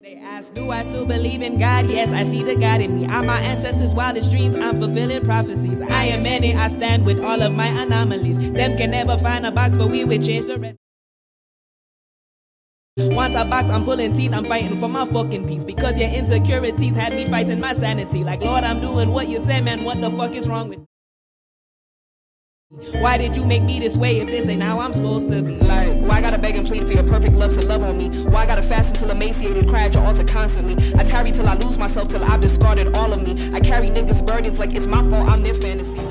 They ask, do I still believe in God? Yes, I see the God in me. I'm my ancestors' wildest dreams. I'm fulfilling prophecies. I am many. I stand with all of my anomalies. Them can never find a box, but we will change the rest. Once a box, I'm pulling teeth. I'm fighting for my fucking peace. Because your insecurities had me fighting my sanity. Like, Lord, I'm doing what you say, man. What the fuck is wrong with me? Why did you make me this way if this ain't how I'm supposed to be? Like, why I gotta beg and plead for your perfect love to love on me? Why I gotta fast until emaciated, cry at your altar constantly? I tarry till I lose myself, till I've discarded all of me. I carry niggas' burdens like it's my fault, I'm their fantasy.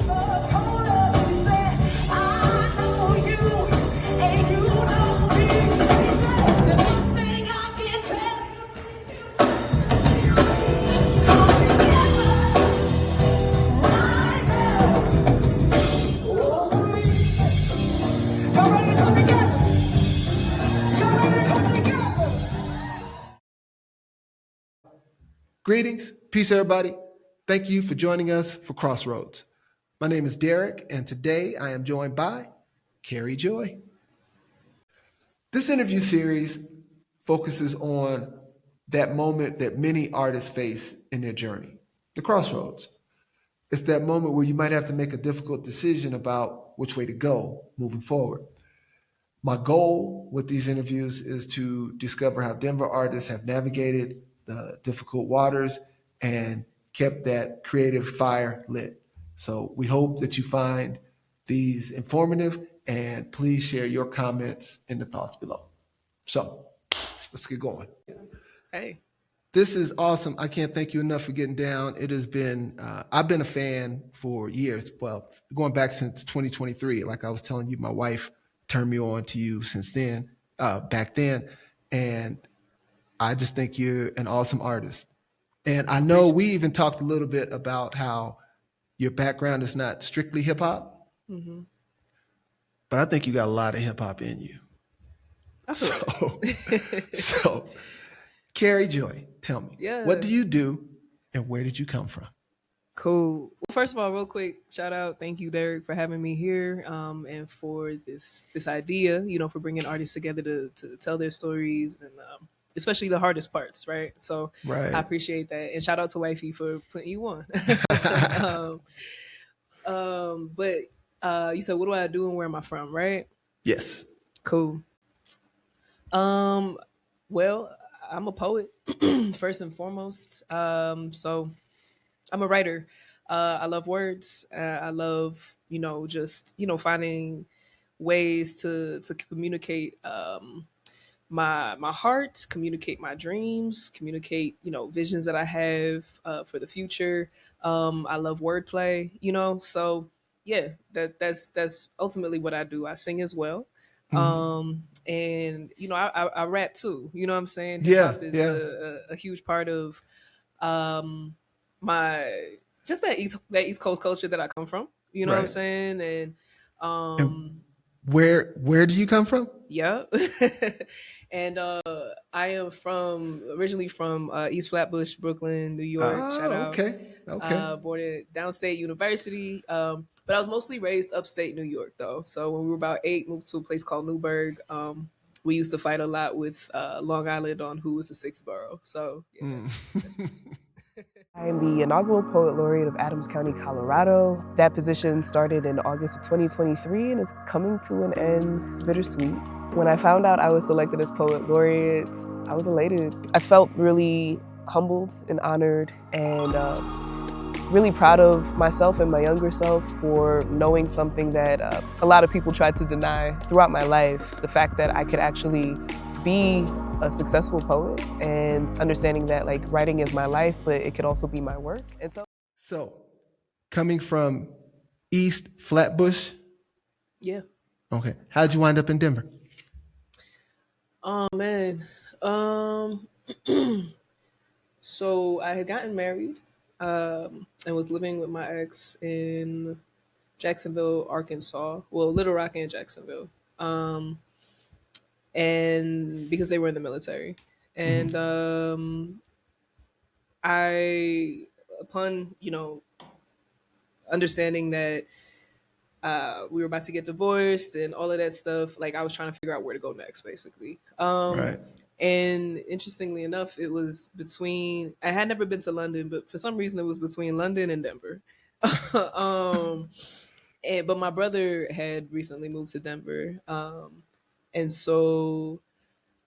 Greetings, peace everybody. Thank you for joining us for Crossroads. My name is Derek, and today I am joined by Kerrie Joy. This interview series focuses on that moment that many artists face in their journey, the crossroads. It's that moment where you might have to make a difficult decision about which way to go moving forward. My goal with these interviews is to discover how Denver artists have navigated the difficult waters and kept that creative fire lit. So we hope that you find these informative, and please share your comments in the thoughts below. So let's get going. Hey. This is awesome. I can't thank you enough for getting down. It has been, I've been a fan for years. Well, going back since 2023. Like I was telling you, my wife turned me on to you since then, back then. And I just think you're an awesome artist. And I know we even talked a little bit about how your background is not strictly hip hop, but I think you got a lot of hip hop in you. So, Kerrie Joy, tell me, what do you do and where did you come from? Cool. Well, first of all, real quick, shout out. Thank you, Derek, for having me here, and for this idea, for bringing artists together to tell their stories, and especially the hardest parts, right? So Right. I appreciate that, and shout out to Wifey for putting you on. But you said, what do I do and where am I from, right? Yes. Cool. Well, I'm a poet first and foremost. So I'm a writer. I love words. I love, just, finding ways to communicate my heart, communicate my dreams, communicate, visions that I have for the future. I love wordplay, so yeah, that's ultimately what I do. I sing as well. And I rap too, you know what I'm saying? Hip hop is a huge part of my just that East Coast culture that I come from, you know what I'm saying? And where do you come from? yeah. And I am originally from East Flatbush, Brooklyn, New York. Shout out. Okay. Born at Downstate University. But I was mostly raised upstate New York though. So when we were about 8, moved to a place called Newburgh. We used to fight a lot with Long Island on who was the 6th borough. So yeah, that's I am the inaugural Poet Laureate of Adams County, Colorado. That position started in August of 2023 and is coming to an end. It's bittersweet. When I found out I was selected as Poet Laureate, I was elated. I felt really humbled and honored, and really proud of myself and my younger self for knowing something that a lot of people tried to deny throughout my life. The fact that I could actually be a successful poet, and understanding that like writing is my life, but it could also be my work. And so coming from East Flatbush. Yeah. Okay. How'd you wind up in Denver? Oh man. So I had gotten married, and was living with my ex in Jacksonville, Arkansas. Well, Little Rock and Jacksonville. And because they were in the military. And I, upon, understanding that we were about to get divorced and all of that stuff, like I was trying to figure out where to go next, basically. Right. And interestingly enough, it was between, I had never been to London, but for some reason it was between London and Denver. um, but my brother had recently moved to Denver. And so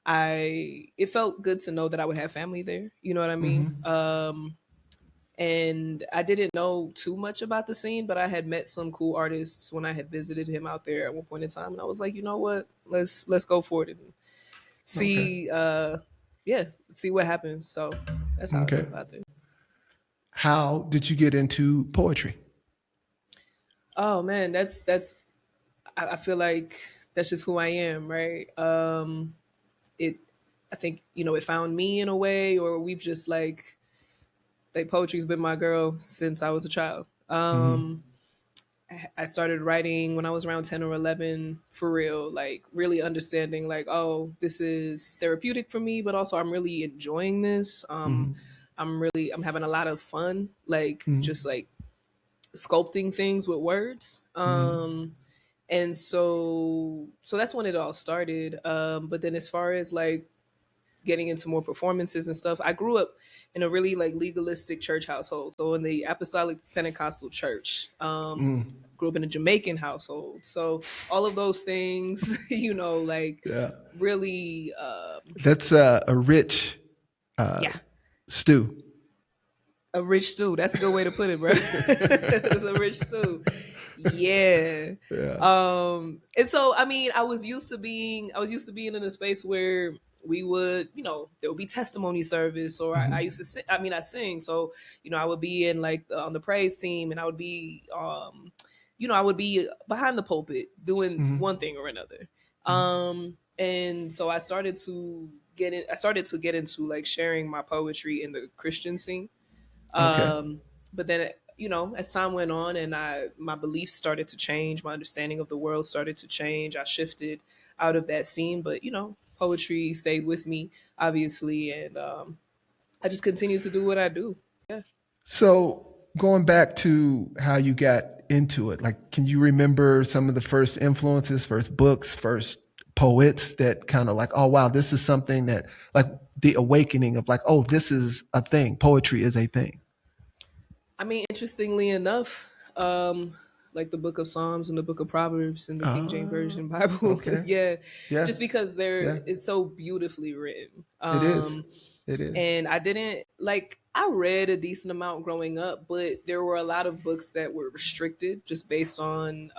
it felt good to know that I would have family there. You know what I mean? Mm-hmm. And I didn't know too much about the scene, but I had met some cool artists when I had visited him out there at one point in time, and I was like, you know what, let's go for it and Okay. see, yeah, see what happens. So that's how I feel Okay. about it. How did you get into poetry? Oh man, I feel like that's just who I am, right? It, I think it found me in a way, or we've just like poetry's been my girl since I was a child. Mm-hmm. I started writing when I was around 10 or 11 for real, like really understanding like, oh, this is therapeutic for me, but also I'm really enjoying this. Mm-hmm. I'm having a lot of fun, like Mm-hmm. just like sculpting things with words. Mm-hmm. And so that's when it all started. But then as far as like getting into more performances and stuff, I grew up in a really like legalistic church household. So in the Apostolic Pentecostal Church, grew up in a Jamaican household. So all of those things, like Yeah. really, That's a rich yeah, stew. a rich stew. That's a good way to put it, bro. It's a rich stew. Yeah. Yeah. And so I mean, I was used to being in a space where we would, there would be testimony service, or I Mm-hmm. used to sing. I mean, I sing. So, I would be in like on the praise team, and I would be I would be behind the pulpit doing Mm-hmm. one thing or another. Mm-hmm. And so I started to get into like sharing my poetry in the Christian scene. Okay. But then, as time went on and my beliefs started to change, my understanding of the world started to change. I shifted out of that scene, but poetry stayed with me, obviously, and I just continue to do what I do. Yeah. So going back to how you got into it, like, can you remember some of the first influences, first books, first poets that kind of like, oh wow, this is something that like the awakening of like, oh, this is a thing. Poetry is a thing. I mean, interestingly enough, like the Book of Psalms and the Book of Proverbs and the King James Ah, Version Bible, okay. yeah, Yeah. just because Yeah. it's so beautifully written. It is. It is. And I didn't like, I read a decent amount growing up, but there were a lot of books that were restricted just based on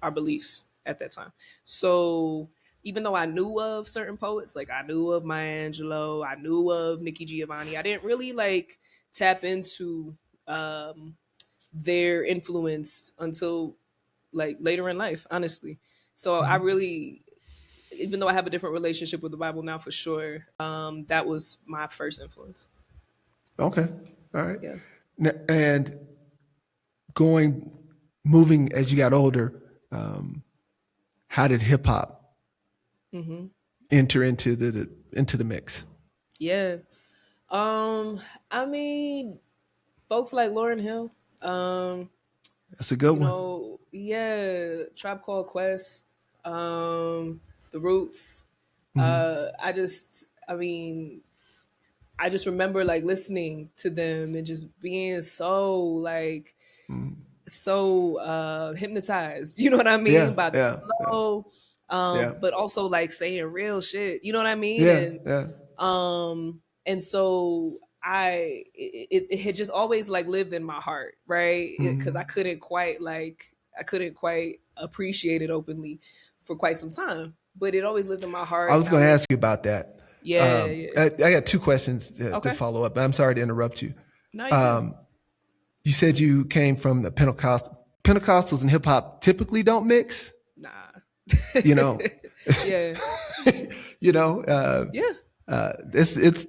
our beliefs at that time. So even though I knew of certain poets, like I knew of Maya Angelou, I knew of Nikki Giovanni, I didn't really like tap into um, their influence until like later in life, honestly. So I Mhm. really, even though I have a different relationship with the Bible now for sure, that was my first influence. Okay. All right. Yeah. And going, moving as you got older, how did hip hop hmm enter into the mix? Yeah. I mean, folks like Lauren Hill, um, That's a good one. yeah, Tribe Called Quest, The Roots. Hmm. I mean, I just remember like listening to them and just being so like so hypnotized. You know what I mean? Yeah. By the Yeah. Yeah. flow, Yeah. but also like saying real shit. You know what I mean? Yeah. Yeah. And so it had just always like lived in my heart, right? Because Hmm. I couldn't quite appreciate it openly for quite some time, but it always lived in my I heart, was and I going to would, ask you about that. yeah, yeah. I got two questions to Okay, follow up. I'm sorry to interrupt you. no, you good. Um, you said you came from the Pentecostals and hip hop typically don't mix. Nah. You know, Yeah, you know, yeah, it's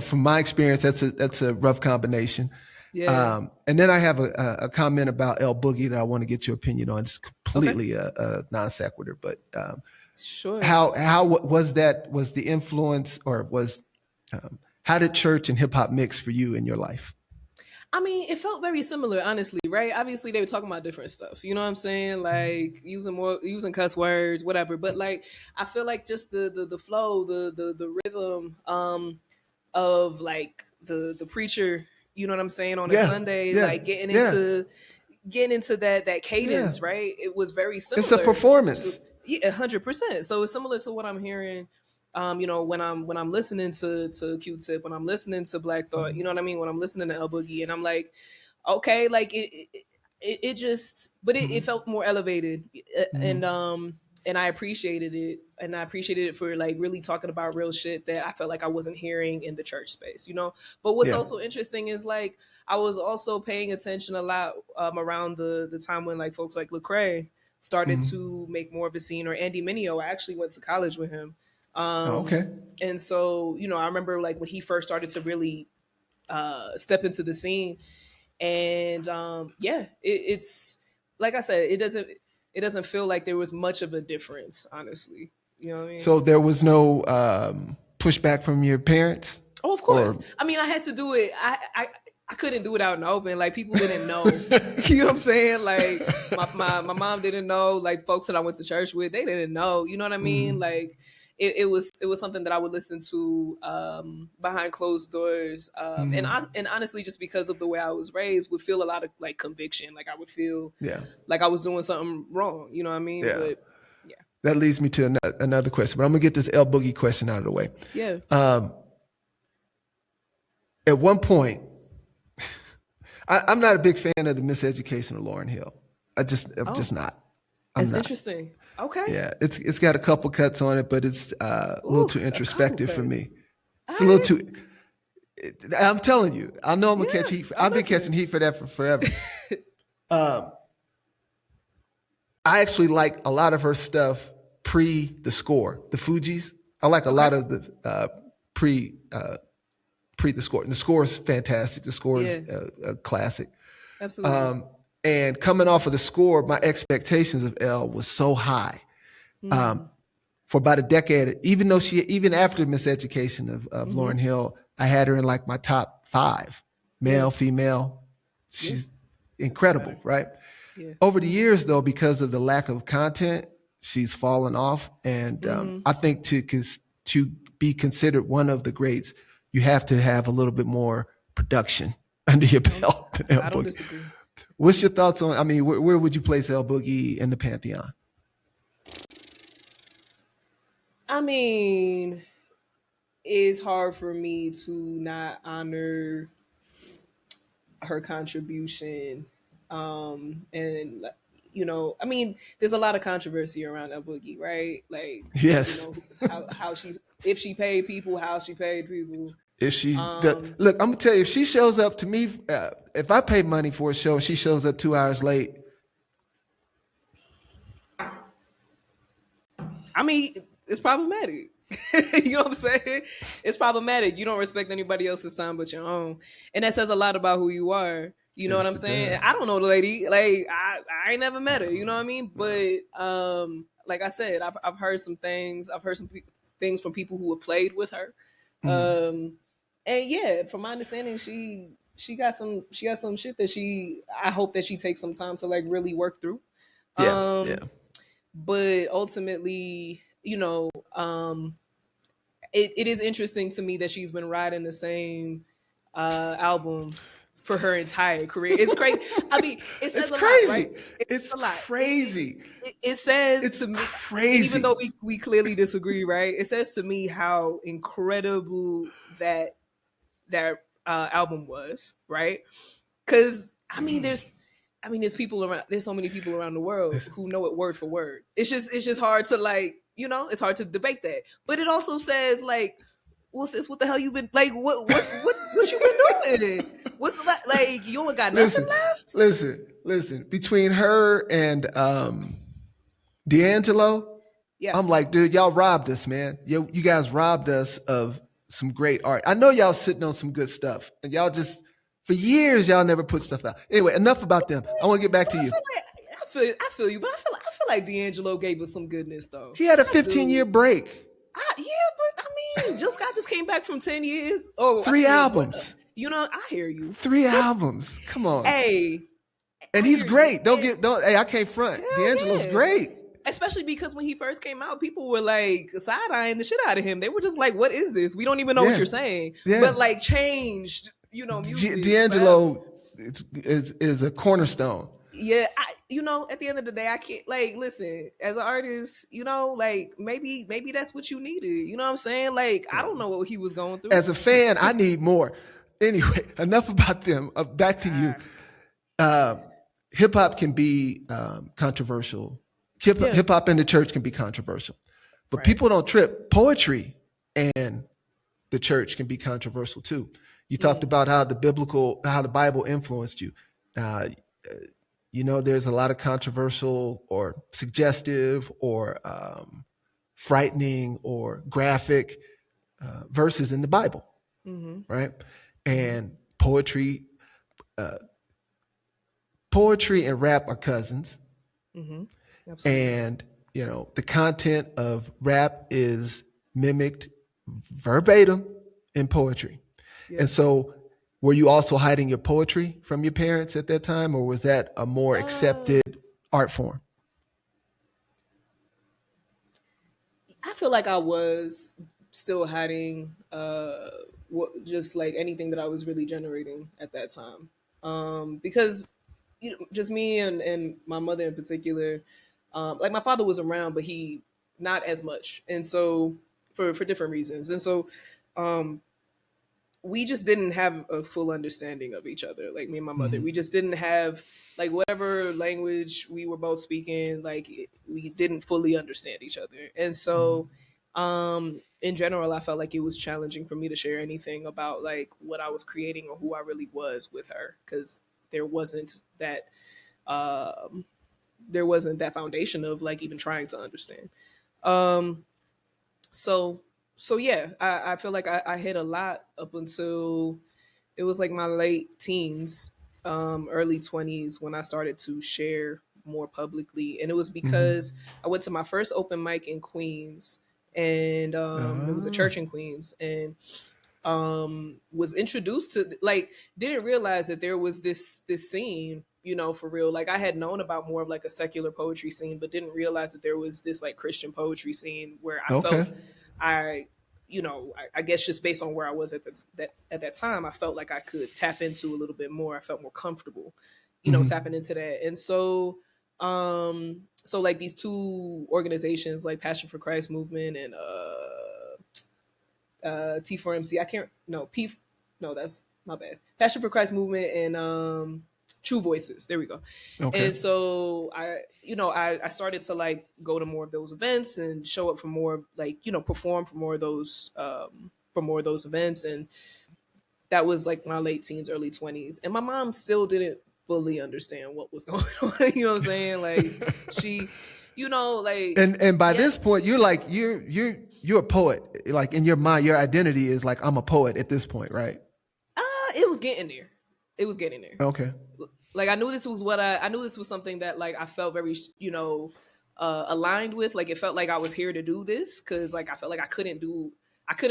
from my experience, that's a rough combination. yeah. And then I have a comment about El Boogie that I want to get your opinion on. It's Okay, completely a non sequitur, but sure. how was that? Was the influence, or was how did church and hip hop mix for you in your life? I mean, it felt very similar, honestly, right? Obviously, they were talking about different stuff. You know what I'm saying? Like using cuss words, whatever. But like, I feel like just the flow, the rhythm, of like the preacher. You know what I'm saying? On a Yeah, Sunday, yeah, like yeah, getting into that yeah. cadence, right? It was very It's a similar to, performance. yeah, 100%. So it's similar to what I'm hearing. When I'm listening to Q-Tip, when I'm listening to Black Thought, you know what I mean. When I'm listening to El Boogie, and I'm like, okay, like it just, but it Mhm. felt more elevated, and Mhm. and I appreciated it, and I appreciated it for like really talking about real shit that I felt like I wasn't hearing in the church space, you know. But what's Yeah. also interesting is like I was also paying attention a lot around the time when like folks like Lecrae started Mhm. to make more of a scene, or Andy Mineo. I actually went to college with him, Oh, okay. and so I remember like when he first started to really step into the scene, and yeah, it's like I said, it doesn't feel like there was much of a difference, honestly. You know what I mean? So there was no pushback from your parents, Oh, of course. or I mean, I had to do it. I couldn't do it out in the open. Like people didn't know. You know what I'm saying? Like my mom didn't know. Like folks that I went to church with, they didn't know. You know what I mean? Mhm. Like it was something that I would listen to behind closed doors. And honestly, just because of the way I was raised, would feel a lot of like conviction. Like I would feel Yeah, like I was doing something wrong. You know what I mean? yeah. But yeah, That leads me to another question, but I'm gonna get this El Boogie question out of the way. yeah. Um, at one point, I'm not a big fan of the miseducation of Lauryn Hill. I'm Oh, just not. I'm that's not. interesting. Okay. Yeah, it's got a couple cuts on it, but it's a little Ooh, too a couple introspective for cuts. me. All It's a little right. too. I'm telling you, I know I'm gonna catch Yeah, heat. I'm I've been catching listening. heat for that for forever. Um, I actually like a lot of her stuff pre the score, the Fugees. I like a Okay. lot of the pre the score, and the score is fantastic. The score is Yeah, a classic. absolutely. Um, and coming off of the score, my expectations of Elle was so high. Um, Mm, for about a decade, even after Miseducation of mm-hmm. Lauryn Hill, I had her in like my top five, Yeah, male, female. yeah. She's No matter. incredible, right? Yeah. Over the years, though, because of the lack of content, she's fallen off. And Mm-hmm. I think to be considered one of the greats, you have to have a little bit more production under your I don't, belt. El I don't Boogie. disagree. What's your thoughts on? I mean, where would you place El Boogie in the pantheon? I mean, it's hard for me to not honor her contribution. And I mean, there's a lot of controversy around El Boogie, right? Like, Yes. how she, if she paid people, how she paid people. If she Um, look, I'm gonna tell you, if she shows up to me, if I pay money for a show and she shows up 2 hours late, I mean, it's problematic. You know what I'm saying? It's problematic. You don't respect anybody else's time but your own, and that says a lot about who you are. You know what yes, I'm it saying? does. I don't know the lady. Like I ain't never met her. You know what I mean? But like I said, I've heard some things. I've heard some things from people who have played with her. Mhm. And yeah, from my understanding, she got some shit that I hope that she takes some time to like really work through. Yeah, yeah. Um, but ultimately, it is interesting to me that she's been riding the same album for her entire career. It's crazy. I mean, it It's says a lot, right? crazy. It It's says a lot. crazy. It says It's to me, and even though crazy. we clearly disagree, right? It says to me how incredible that album was, right? Because there's people around. There's so many people around the world Listen, who know it word for word. It's just hard to like it's hard to debate that. But it also says like, what's this? What the hell you been like? What you been doing? What's like you ain't got nothing listen, left? listen. Between her and D'Angelo, Yeah. I'm like, dude, y'all robbed us, man. You guys robbed us of some great art. I know y'all sitting on some good stuff, and y'all just for years y'all never put stuff out. Anyway, enough about them. I want to get back But to you. I feel you, but I feel like D'Angelo gave us some goodness though. He had a I 15-year do. break, Yeah, but I mean, I just came back from 10 years. Oh, I 3 mean, what? albums. I hear you. 3 albums. Come on. Hey, And I he's hear great. you. Hey, I can't front. Hell D'Angelo's yeah. great. Especially because when he first came out, people were like side-eyeing the shit out of him. They were just like, what is this? We don't even know what Yeah. you're saying. Yeah. But like changed, music. D'Angelo is a cornerstone. Yeah, at the end of the day, I can't like listen as an artist. Like maybe that's what you needed. You know what I'm saying? Like I don't know what he was going through. As a fan, I need more. Anyway, enough about them. Back to you. Hip hop can be controversial. Hip hop in the church can be controversial, but Right. people don't trip. Poetry and the church can be controversial too. You talked about how the Bible influenced you. There's a lot of controversial or suggestive or frightening or graphic verses in the Bible, right? And poetry and rap are cousins. Absolutely. And, the content of rap is mimicked verbatim in poetry. Yeah. And so were you also hiding your poetry from your parents at that time, or was that a more accepted art form? I feel like I was still hiding just like anything that I was really generating at that time. Because just me and my mother in particular, like my father was around, but he not as much. And so for different reasons. And so we just didn't have a full understanding of each other, like me and my mother. We just didn't have like whatever language we were both speaking, like we didn't fully understand each other. And so in general, I felt like it was challenging for me to share anything about like what I was creating or who I really was with her, because there wasn't that foundation of like even trying to understand. So yeah, I feel like I hit a lot up until it was like my late teens, early 20s when I started to share more publicly. And it was because I went to my first open mic in Queens, and it was a church in Queens, and was introduced to like didn't realize that there was this scene, for real. Like I had known about more of like a secular poetry scene, but didn't realize that there was this like Christian poetry scene where I felt I guess just based on where I was at that time, I felt like I could tap into a little bit more. I felt more comfortable, tapping into that. And so, so like these two organizations, like Passion for Christ movement and T4MC, I can't no P, no that's my bad. Passion for Christ movement and True Voices. There we go. Okay. And so I started to like go to more of those events and show up for more, like, perform for more of those events. And that was like my late teens, early 20s. And my mom still didn't fully understand what was going on. You know what I'm saying? Like she, like, and by this point, you're like, you're a poet. Like in your mind, your identity is like, I'm a poet at this point, right? It was getting there. It was getting there. Okay. Like I knew this was something that like I felt very, aligned with. Like it felt like I was here to do this, because like I felt like I couldn't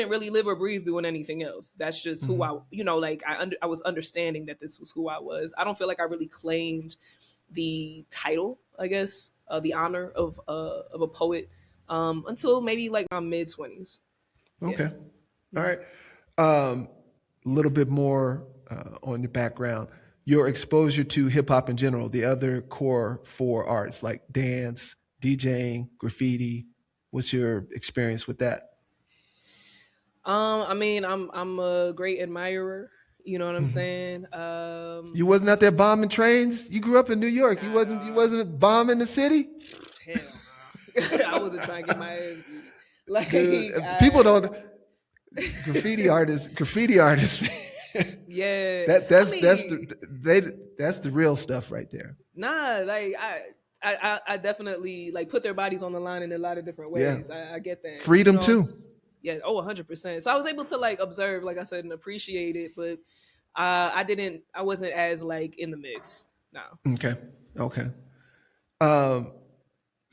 really live or breathe doing anything else. That's just who I, like I was understanding that this was who I was. I don't feel like I really claimed the title, I guess, the honor of a poet until maybe like my mid 20s. Okay. All right. A little bit more on your background. Your exposure to hip hop in general, the other core four arts like dance, DJing, graffiti. What's your experience with that? I mean, I'm a great admirer. You know what I'm saying? You wasn't out there bombing trains. You grew up in New York. You wasn't bombing the city. Hell no. I wasn't trying to get my ass beat. Like Dude, people don't. Graffiti artists. Yeah, that's the real stuff right there. Nah, like I definitely like put their bodies on the line in a lot of different ways. Yeah. I get that. Freedom too. Yeah. 100%. So I was able to like observe, like I said, and appreciate it, but I wasn't as like in the mix. No. Okay.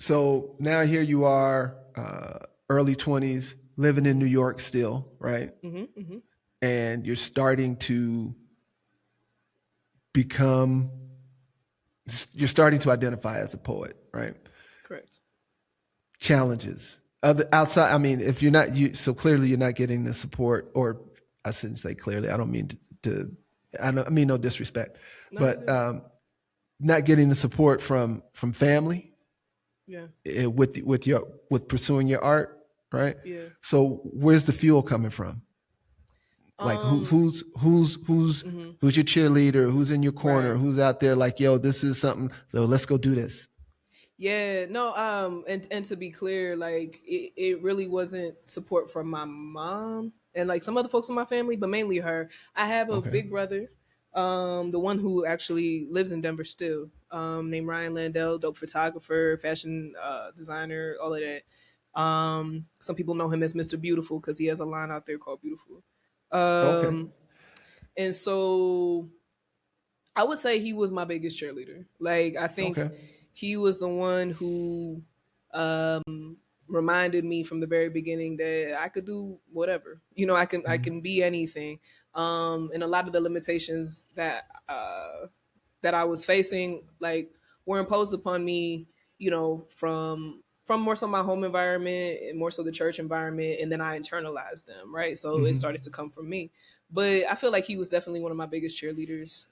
So now here you are, early 20s, living in New York still, right? and become you're starting to identify as a poet, right? Correct. Challenges other outside. I mean, if you're not you, so clearly you're not getting the support, or I shouldn't say clearly. I don't mean to I mean no disrespect, No, you're but good. not getting the support from family Yeah. with pursuing your art, right? Yeah. So where's the fuel coming from? Like Um. Mhm. who's your cheerleader? Who's in your corner? Right. Who's out there like, yo, this is something. So let's go do this. Yeah, no, and to be clear, like it really wasn't support from my mom and like some other folks in my family, but mainly her. I have a Okay. big brother, the one who actually lives in Denver still, named Ryan Landell, dope photographer, fashion designer, all of that. Some people know him as Mr. Beautiful because he has a line out there called Beautiful. Okay. Um, and so I would say he was my biggest cheerleader. Like I think Okay. he was the one who reminded me from the very beginning that I could do whatever. You know, I Mhm. can be anything. And a lot of the limitations that I was facing, like, were imposed upon me, you know, from more so my home environment and more so the church environment, and then I internalized them, right? So it Mhm. started to come from me. But I feel like he was definitely one of my biggest cheerleaders.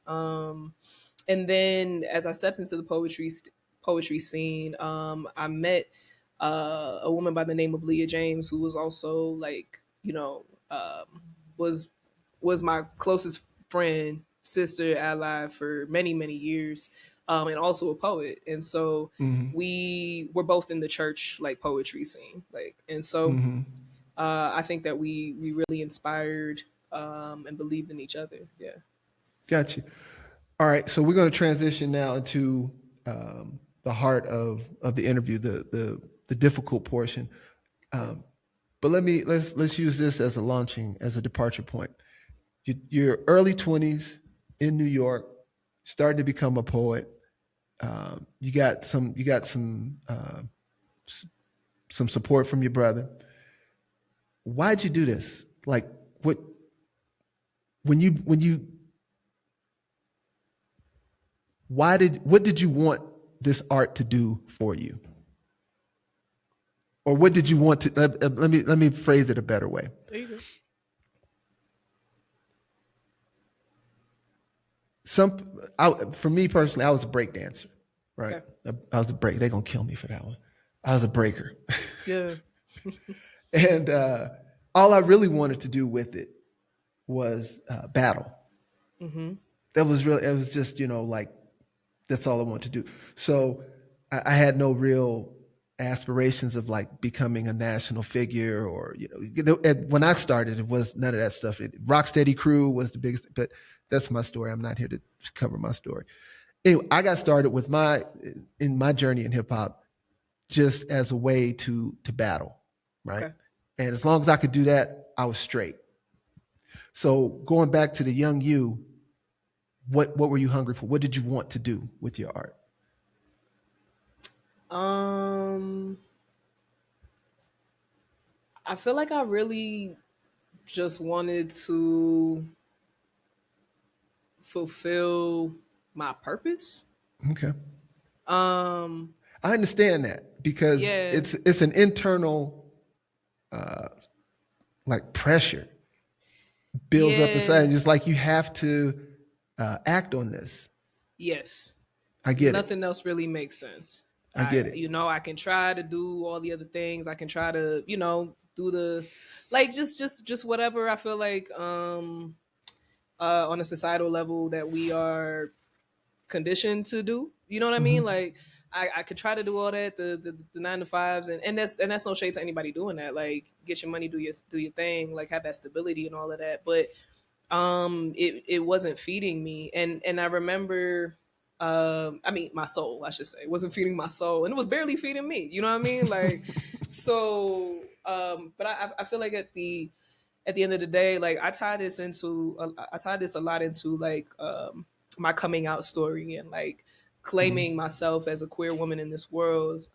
And then as I stepped into the poetry scene, I met a woman by the name of Leah James, who was also like, you know, was was my closest friend, sister, ally for many, many years, and also a poet. And so Mhm. we were both in the church like poetry scene, like, and so Mhm. I think that we really inspired and believed in each other. Yeah. Got you. All right. So we're going to transition now into the heart of the interview, the difficult portion. Yeah. But let's use this as a departure point. Your early 20s in New York, started to become a poet. You got some support from your brother. Why'd you do this? Like, what when you what did you want this art to do for you, or what did you want to? Let me phrase it a better way. There you go. For me personally, I was a break dancer, right? Okay. I was a break. They're gonna kill me for that one. I was a breaker, Yeah. and all I really wanted to do with it was battle. Mm-hmm. That was really. It was just like that's all I wanted to do. So I had no real aspirations of like becoming a national figure, or when I started, it was none of that stuff. Rocksteady Crew was the biggest, but that's my story. I'm not here to cover my story. Anyway, I got started with my journey in hip hop just as a way to battle, right? Okay. And as long as I could do that, I was straight. So going back to the young you, what were you hungry for? What did you want to do with your art? Um, I feel like I really just wanted to fulfill my purpose. Okay. Um, I understand that because yeah, it's an internal uh, like pressure builds up inside, yeah, and just like you have to act on this. yes. I get it. Nothing else really makes sense. I get it. I can try to do all the other things. I can try to, do the, like, just whatever I feel like, on a societal level that we are conditioned to do. You know what I mean? Hmm. Like I could try to do all that, the 9 to 5s, and that's no shade to anybody doing that. Like get your money, do your thing, like have that stability and all of that. But it wasn't feeding me, and I remember I mean my soul, I should say, it wasn't feeding my soul, and it was barely feeding me. You know what I mean? Like so but I feel like at the end of the day, like I tie this a lot into like my coming out story and like Mhm. claiming myself as a queer woman in this world,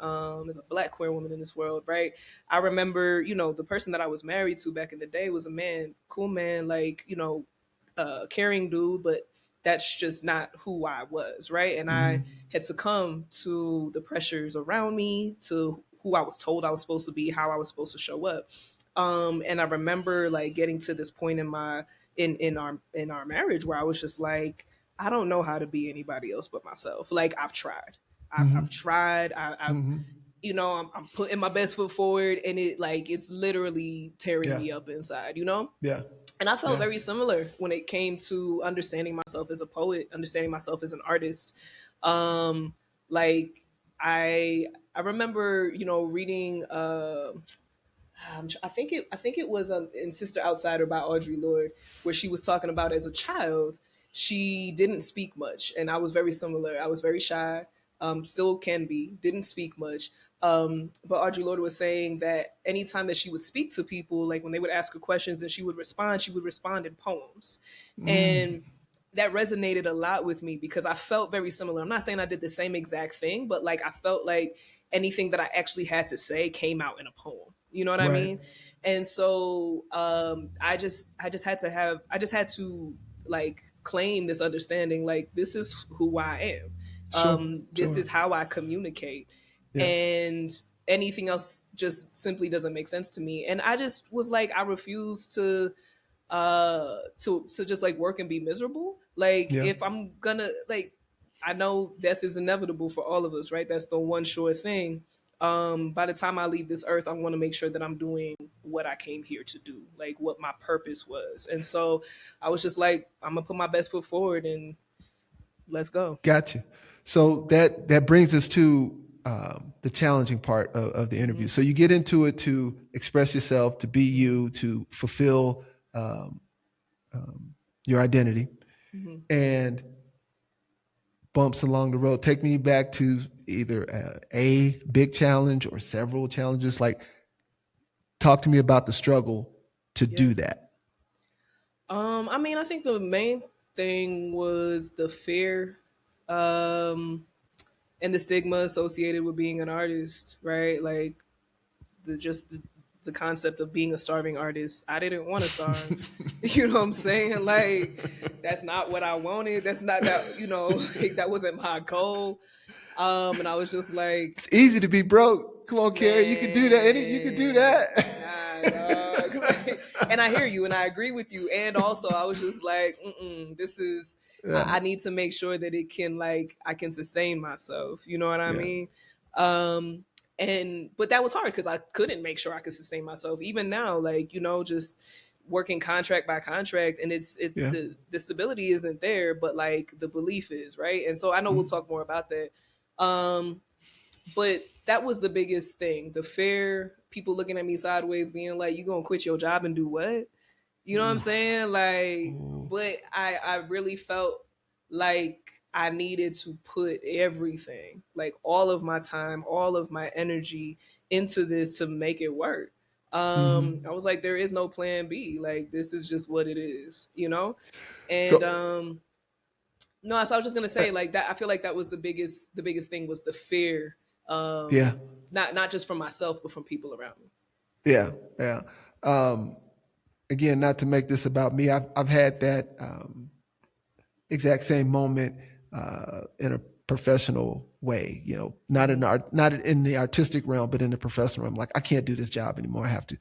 as a Black queer woman in this world, right? I remember, the person that I was married to back in the day was a man, cool man, like, caring dude, but that's just not who I was, right? And I Mhm. had succumbed to the pressures around me, to who I was told I was supposed to be, how I was supposed to show up. And I remember like getting to this point in my in our marriage where I was just like, I don't know how to be anybody else but myself. Like I've tried. I've Mhm. tried. I've Mhm. I'm putting my best foot forward, and it's literally tearing Yeah. me up inside. Yeah. And I felt Yeah. very similar when it came to understanding myself as a poet, understanding myself as an artist. Um, like I remember, reading. I think it was in Sister Outsider by Audre Lorde, where she was talking about as a child she didn't speak much, and I was very similar. I was very shy, still can be, didn't speak much. But Audre Lorde was saying that anytime that she would speak to people, like when they would ask her questions and she would respond in poems, Mm. and that resonated a lot with me because I felt very similar. I'm not saying I did the same exact thing, but like I felt like anything that I actually had to say came out in a poem. You know what I Right. mean? And so I just had to like claim this understanding, like this is who I am. Sure. This Sure. is how I communicate. Yeah. And anything else just simply doesn't make sense to me. And I just was like, I refuse to just like work and be miserable. Like Yeah. if I'm gonna like, I know death is inevitable for all of us, right? That's the one sure thing. By the time I leave this earth, I want to make sure that I'm doing what I came here to do, like what my purpose was. And so I was just like, I'm gonna put my best foot forward and let's go. Gotcha. So that brings us to the challenging part of the interview. Hmm. So you get into it to express yourself, to be you, to fulfill um, um, your identity, Hmm. and bumps along the road. Take me back to either a big challenge or several challenges. Like, talk to me about the struggle to Yeah. do that. I mean, I think the main thing was the fear, um, and the stigma associated with being an artist, right? Like the concept of being a starving artist. I didn't want to starve. You know what I'm saying? Like that's not what I wanted. That's not that, like that wasn't my goal. And I was just like, It's easy to be broke. Come on, Kerrie, you can do that. You can do man, that. nah, dog. Like, and I hear you and I agree with you. And also I was just like, this is, Yeah. I need to make sure that it can, like, I can sustain myself. You know what I Yeah. mean? Um, but that was hard because I couldn't make sure I could sustain myself. Even now, like, just working contract by contract, and it's Yeah. the stability isn't there, but like the belief is, right? And so I know we'll Mhm. talk more about that. Um, but that was the biggest thing. The fear, people looking at me sideways, being like, "You gonna quit your job and do what?" You know what I'm Ooh. saying? Like, Ooh. but I really felt like I needed to put everything, like all of my time, all of my energy into this to make it work. I Mhm. was like, there is no plan B. Like, this is just what it is. And So, no, so I was just gonna uh, say like that. I feel like that was the biggest thing was the fear, yeah, not just from myself, but from people around me. yeah, yeah. Um, Again, not to make this about me, I've had that exact same moment in a professional way. Not Hmm. in art, not in the artistic realm, but in the professional realm. Like, I can't do this job anymore. I have to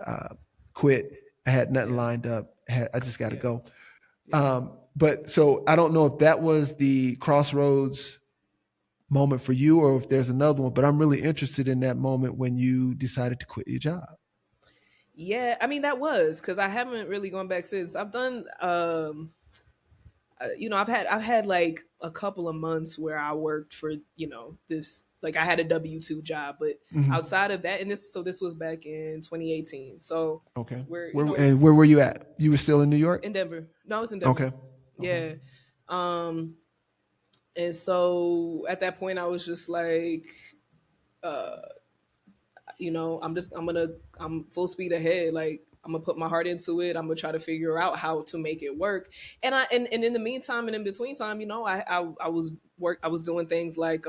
uh, quit. I had nothing Yeah, lined up. I just got to yeah, go. yeah. But so I don't know if that was the crossroads moment for you or if there's another one, but I'm really interested in that moment when you decided to quit your job. Yeah, I mean that was because I haven't really gone back since. I've done, I've had like a couple of months where I worked for this, like I had a W-2 job, but Mhm. outside of that, and this was back in 2018. So Okay. where Where it's were you at? You were still in New York? in Denver. No, I was in Denver. Okay. Okay. Yeah. Um, and so at that point, I was just like, I'm full speed ahead. Like I'm gonna put my heart into it. I'm gonna try to figure out how to make it work. And in the meantime and in between time, I was doing things like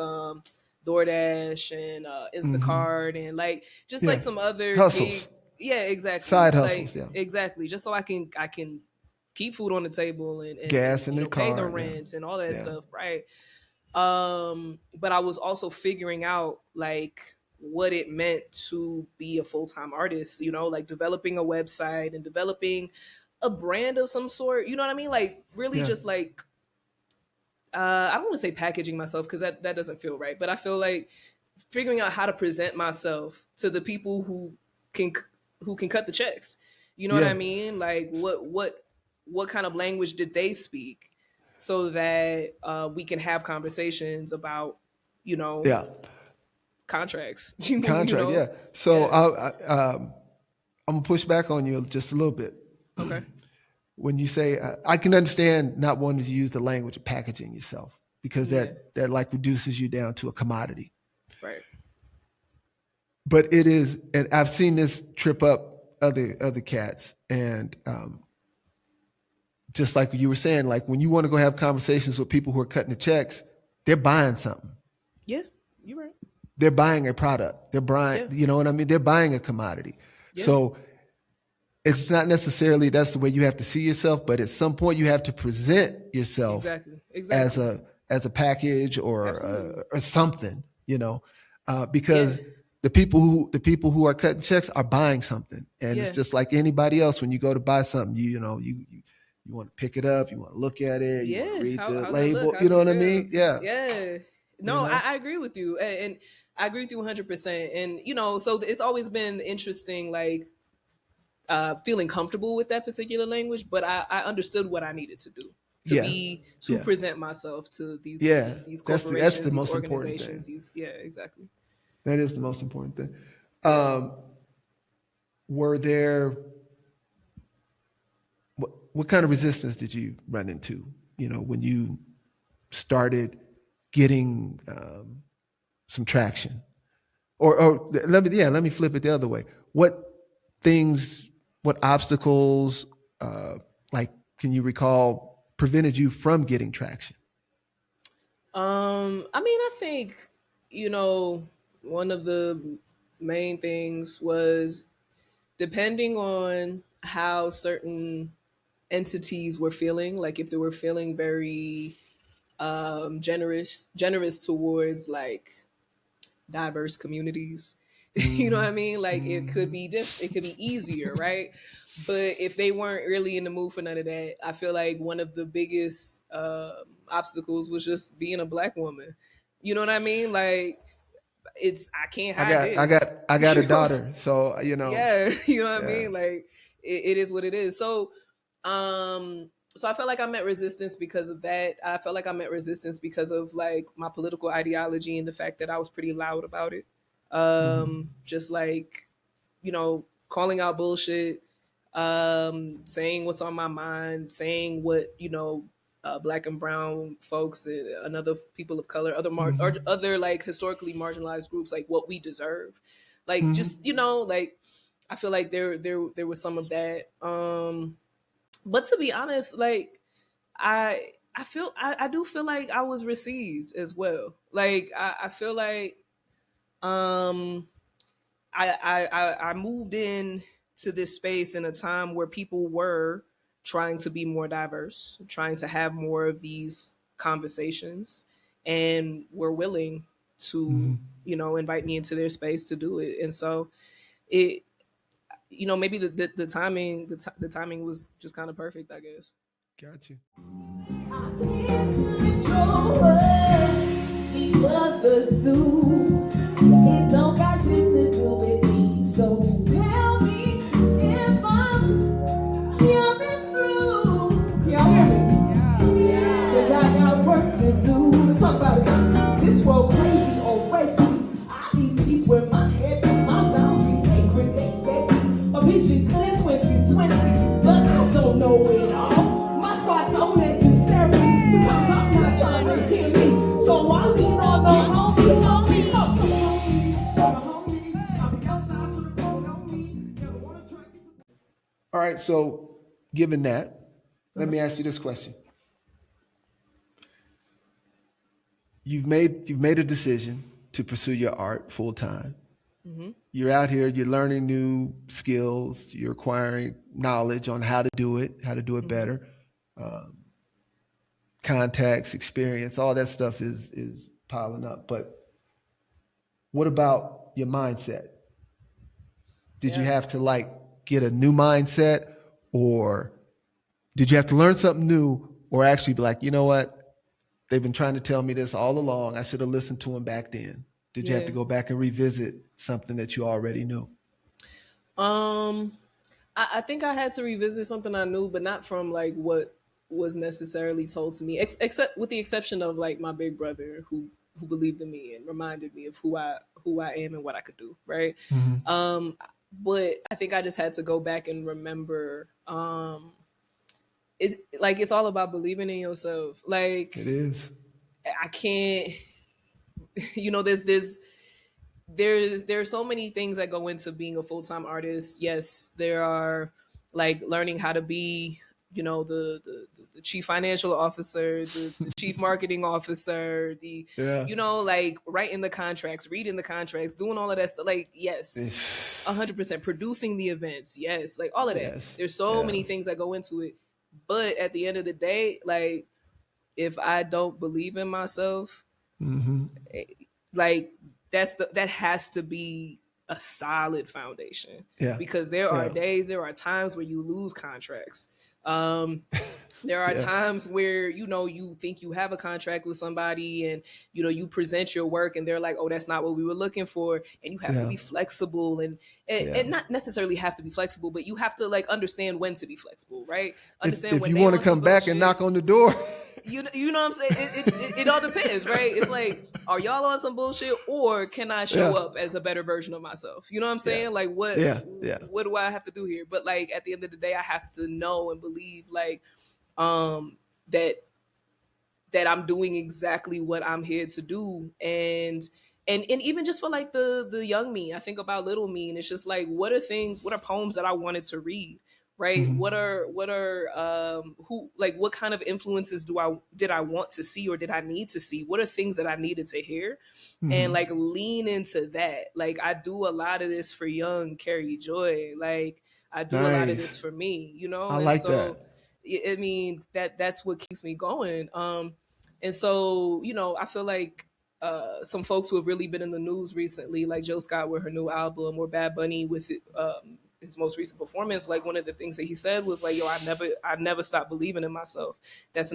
DoorDash and Hmm. Instacart and like just Yeah. like some other gig. Hustles, Yeah, exactly. side hustles. Like Yeah. exactly. Just so I can keep food on the table and Gas in the pay the car. Yeah. rent and all that Yeah. stuff, right? But I was also figuring out like what it meant to be a full-time artist, like developing a website and developing a brand of some sort, you know what I mean? Like really Yeah. just like I don't want to say packaging myself because that doesn't feel right, but I feel like figuring out how to present myself to the people can who can cut the checks. You know what Yeah. I mean? Like what kind of language did they speak so that we can have conversations about you know Yeah. contracts. you Contract. know? Yeah. So Yeah. I'm gonna push back on you just a little bit. Okay. When you say I can understand not wanting to use the language of packaging yourself because Yeah. that like reduces you down to a commodity. Right. But it is, and I've seen this trip up other cats, and just like you were saying, like when you want to go have conversations with people who are cutting the checks, they're buying something. Yeah. You're right. They're buying a product. They're buying, Yeah. you know what I mean? They're buying a commodity. Yeah. So it's not necessarily that's the way you have to see yourself, but at some point you have to present yourself Exactly. as Exactly. a package Absolutely. or something, Yeah. because the people who are cutting checks are buying something, and it's Yeah. just like anybody else. When you go to buy something, you want to pick it up, you want to look at it, you want to Yeah. read the How's it look? label. You How's know it what I feel? mean? Yeah. Yeah. You No, know. I agree with you. And I agree with you 100%. And, so it's always been interesting, like, feeling comfortable with that particular language, but I understood what I needed to do Yeah. to Yeah. present myself to Yeah. these That's corporations, the these most important organizations, thing. yeah, exactly. That is the most important thing. Um, were there what kind of resistance did you run into? When you started getting some traction, or let me flip it the other way. What obstacles, like, can you recall prevented you from getting traction? I mean, I think, one of the main things was depending on how certain entities were feeling, like if they were feeling very generous towards like diverse communities. You know what Mm-hmm. I mean? Like it could Mm-hmm. be it could be easier, right? But if they weren't really in the mood for none of that, I feel like one of the biggest obstacles was just being a black woman. You know what I mean? Like it's I can't I hide got I got this. I got a You know? daughter, so Yeah, you know what I yeah. mean? Like it is what it is. So I felt like I met resistance because of that. I felt like I met resistance because of like my political ideology and the fact that I was pretty loud about it. Mm-hmm. Just like, calling out bullshit, saying what's on my mind, saying what, black and brown folks and other people of color, or Mm-hmm. other like historically marginalized groups, like what we deserve. Like Mm-hmm. just, like I feel like there was some of that. But to be honest, like I do feel like I was received as well. Like I feel like um I moved in to this space in a time where people were trying to be more diverse, trying to have more of these conversations, and were willing to, Mm-hmm. invite me into their space to do it. And so it, maybe the timing, the timing was just kind of perfect, I guess. Got you. It don't got shit to do with me. So tell me if I'm coming through. Can y'all hear me? Cause I got work to do. Let's talk about it. This world crazy already. I need peace where my head and my boundaries sacred. They expect a vision clear 2020. But I don't know it all. My squad's so necessary. Sometimes I'm not trying to hear me. So I lean on the homies. right. So, given that, let me ask you this question: you've made a decision to pursue your art full time. You're out here. You're learning new skills. You're acquiring knowledge on how to do it, better. Contacts, experience, all that stuff is piling up. But what about your mindset? Did you Yeah. have to like get a new mindset, or did you have to learn something new, or actually be like, you know what? They've been trying to tell me this all along. I should have listened to them back then. Did you have to Yeah. go back and revisit something that you already knew? Um, I think I had to revisit something I knew, but not from like what was necessarily told to me, except with the exception of like my big brother who believed in me and reminded me of who I am and what I could do. Right. Um, but I think I just had to go back and remember. It's like it's all about believing in yourself. Like It is. I can't. There are so many things that go into being a full-time artist. Yes, there are like learning how to be, the chief financial officer, the chief marketing officer, Yeah. like writing the contracts, reading the contracts, doing all of that stuff. Like, yes, 100% producing the events. Yes, like all of that. Yes. There's so Yeah. many things that go into it. But at the end of the day, like if I don't believe in myself, like that has to be a solid foundation. Yeah. Because there are Yeah. days, there are times where you lose contracts. There are Yeah. times where you think you have a contract with somebody, and you present your work and they're like, oh, that's not what we were looking for, and you have to Yeah. be flexible and Yeah. not necessarily have to be flexible, but you have to like understand when to be flexible, right? Understand If when you they want to on some come back and bullshit. knock on the door, You know what I'm saying? It all depends, right? It's like, are y'all on some bullshit, or can I show Yeah. up as a better version of myself? You know what I'm saying? Yeah. Like what Yeah. Yeah. what do I have to do here? But like at the end of the day, I have to know and believe like that I'm doing exactly what I'm here to do. And even just for like the young me, I think about little me, and it's just like, what are poems that I wanted to read, right? Mhm. What are who, like, what kind of influences did I want to see, or did I need to see? What are things that I needed to hear? And like lean into that. Like I do a lot of this for young Kerrie Joy. Like I do a lot of this Nice. for me, I and like so that. I mean that's what keeps me going. And so I feel like some folks who have really been in the news recently, like Jill Scott with her new album, or Bad Bunny with his most recent performance, like one of the things that he said was like, yo, I never stopped believing in myself. That's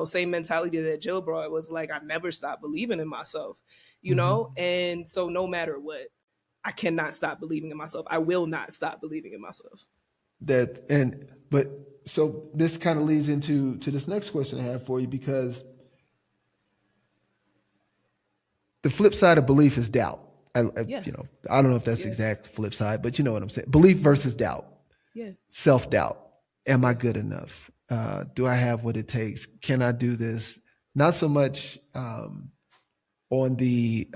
same mentality that Jill brought, was like, I never stopped believing in myself, and so no matter what, I cannot stop believing in myself. I will not stop believing in myself. But so this kind of leads into this next question I have for you, because the flip side of belief is doubt. Yeah. I don't know if that's the Yeah. exact flip side, but you know what I'm saying. Belief versus doubt. Yeah. Self-doubt. Am I good enough? Do I have what it takes? Can I do this? Not so much on the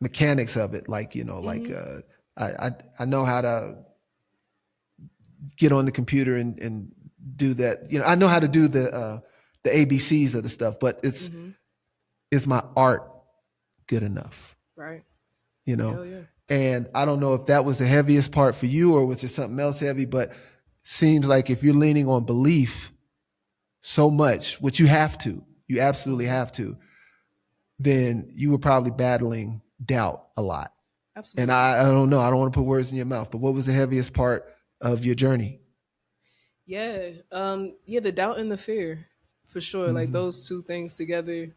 mechanics of it, like like I know how to get on the computer and do that. I know how to do the ABCs of the stuff, but is my art good enough? Right. You know, Hell yeah. and I don't know if that was the heaviest part for you, or was there something else heavy, but seems like if you're leaning on belief so much, which you absolutely have to, then you were probably battling doubt a lot. Absolutely. And I don't know, I don't want to put words in your mouth, but what was the heaviest part of your journey? Yeah. The doubt and the fear, for sure. Like those two things together.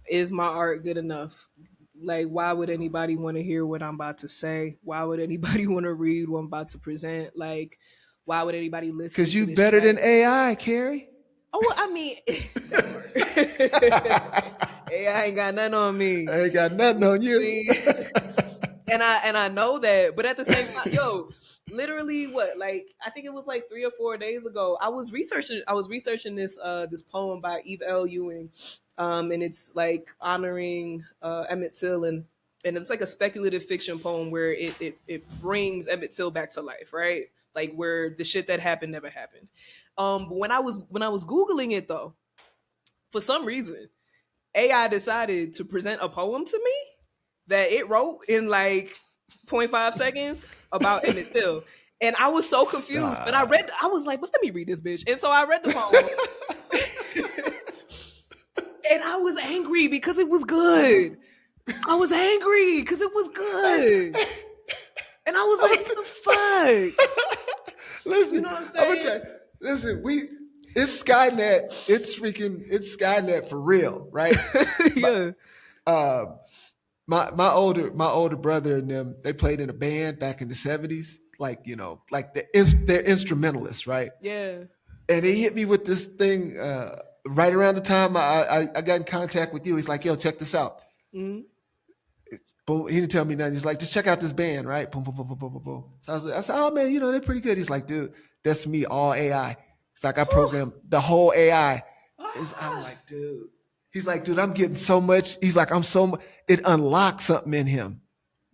Is my art good enough? Like, why would anybody want to hear what I'm about to say? Why would anybody want to read what I'm about to present? Like, why would anybody listen Because to you this better than track? AI, Kerrie. Oh, well, I mean, AI ain't got nothing on me. I ain't got nothing on you. and I know that, but at the same time, yo, literally, what? Like, I think it was like 3 or 4 days ago. I was researching this poem by Eve L. Ewing, and it's like honoring Emmett Till, and and it's like a speculative fiction poem where it brings Emmett Till back to life, right? Like where the shit that happened never happened. But when I was Googling it though, for some reason, AI decided to present a poem to me that it wrote in like zero point 0.5 seconds about Emmett Till. And I was so confused. But I was like, but let me read this bitch. And so I read the poem. And I was angry because it was good. I was angry because it was good. And I was like, what the fuck? Listen, You know what I'm saying? I'm gonna tell you, listen, it's Skynet, it's Skynet for real, right? Yeah. My older brother and them, they played in a band back in the 70s, like, you know, like they're instrumentalists, right? Yeah. And he hit me with this thing right around the time I got in contact with you. He's like, yo, check this out. Mhm. Boom. He didn't tell me nothing. He's like, just check out this band, right? Boom, boom, boom, boom, boom, boom, boom. So I said, oh man, you know, they're pretty good. He's like, dude, that's me, all AI. It's like I programmed the whole AI. I'm like, dude. He's like, dude, I'm getting so much. He's like, it unlocked something in him.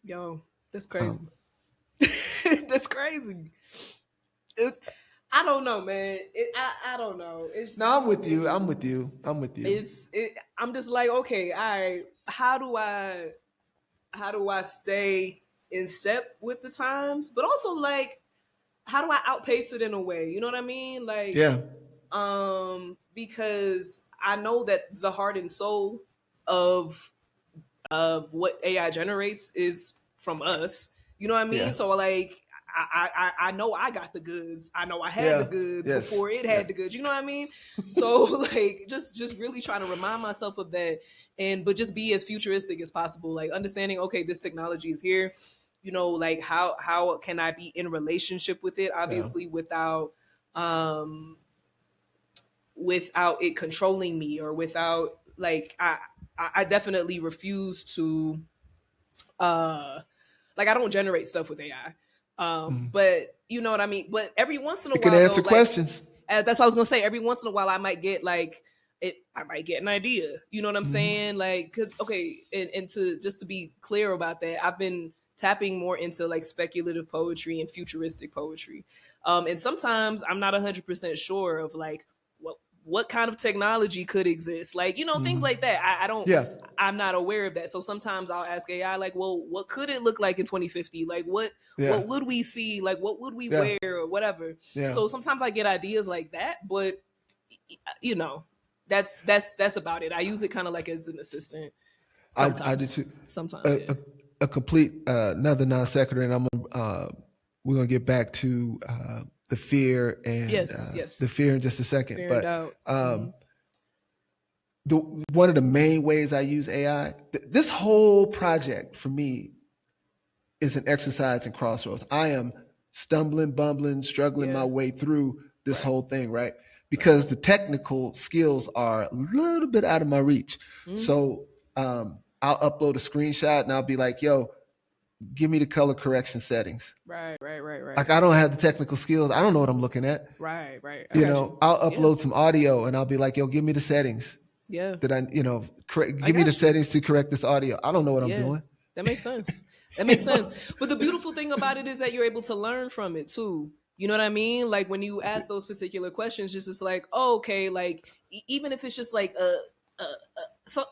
Yo, that's crazy. That's crazy. I don't know, man. I don't know. No, I'm with you. I'm with you. I'm just like, okay, all right. How do I stay in step with the times, but also like, how do I outpace it in a way? You know what I mean? Like, Yeah. Because I know that the heart and soul of what AI generates is from us. You know what I mean? Yeah. So like, I know I got the goods. I know I had the goods before it had the goods. You know what I mean? So like, just really trying to remind myself of that, but just be as futuristic as possible. Like understanding, okay, this technology is here. You know, like how can I be in relationship with it? Obviously, without it controlling me, or without like I definitely refuse to like I don't generate stuff with AI. But you know what I mean? But every once in a It while, can answer though, questions. Like, that's what I was gonna say. Every once in a while I might get like I might get an idea. You know what I'm saying? Like, cause okay, and to just to be clear about that, I've been tapping more into like speculative poetry and futuristic poetry. And sometimes I'm not 100% sure of like what kind of technology could exist, like, you know, things like that. I don't, I'm not aware of that. So sometimes I'll ask AI, like, well, what could it look like in 2050? Like, what would we see? Like, what would we wear or whatever? So sometimes I get ideas like that, but you know, that's about it. I use it kind of like as an assistant. Sometimes. I do too. Sometimes, a complete another non sequitur, and we're gonna get back to the fear and the fear in just a second. Fear but and one of the main ways I use AI, this whole project for me is an exercise in Crossroads. I am stumbling, bumbling, struggling my way through this whole thing, right? Because the technical skills are a little bit out of my reach. So I'll upload a screenshot and I'll be like, yo, give me the color correction settings. Right. Like I don't have the technical skills. I don't know what I'm looking at. Right. You know, I'll upload some audio and I'll be like, yo, give me the settings. Yeah. That I, you know, give me the settings to correct this audio. I don't know what I'm doing. That makes sense. That makes sense. But the beautiful thing about it is that you're able to learn from it too. You know what I mean? Like when you ask those particular questions, just like, oh, okay, like even if it's just like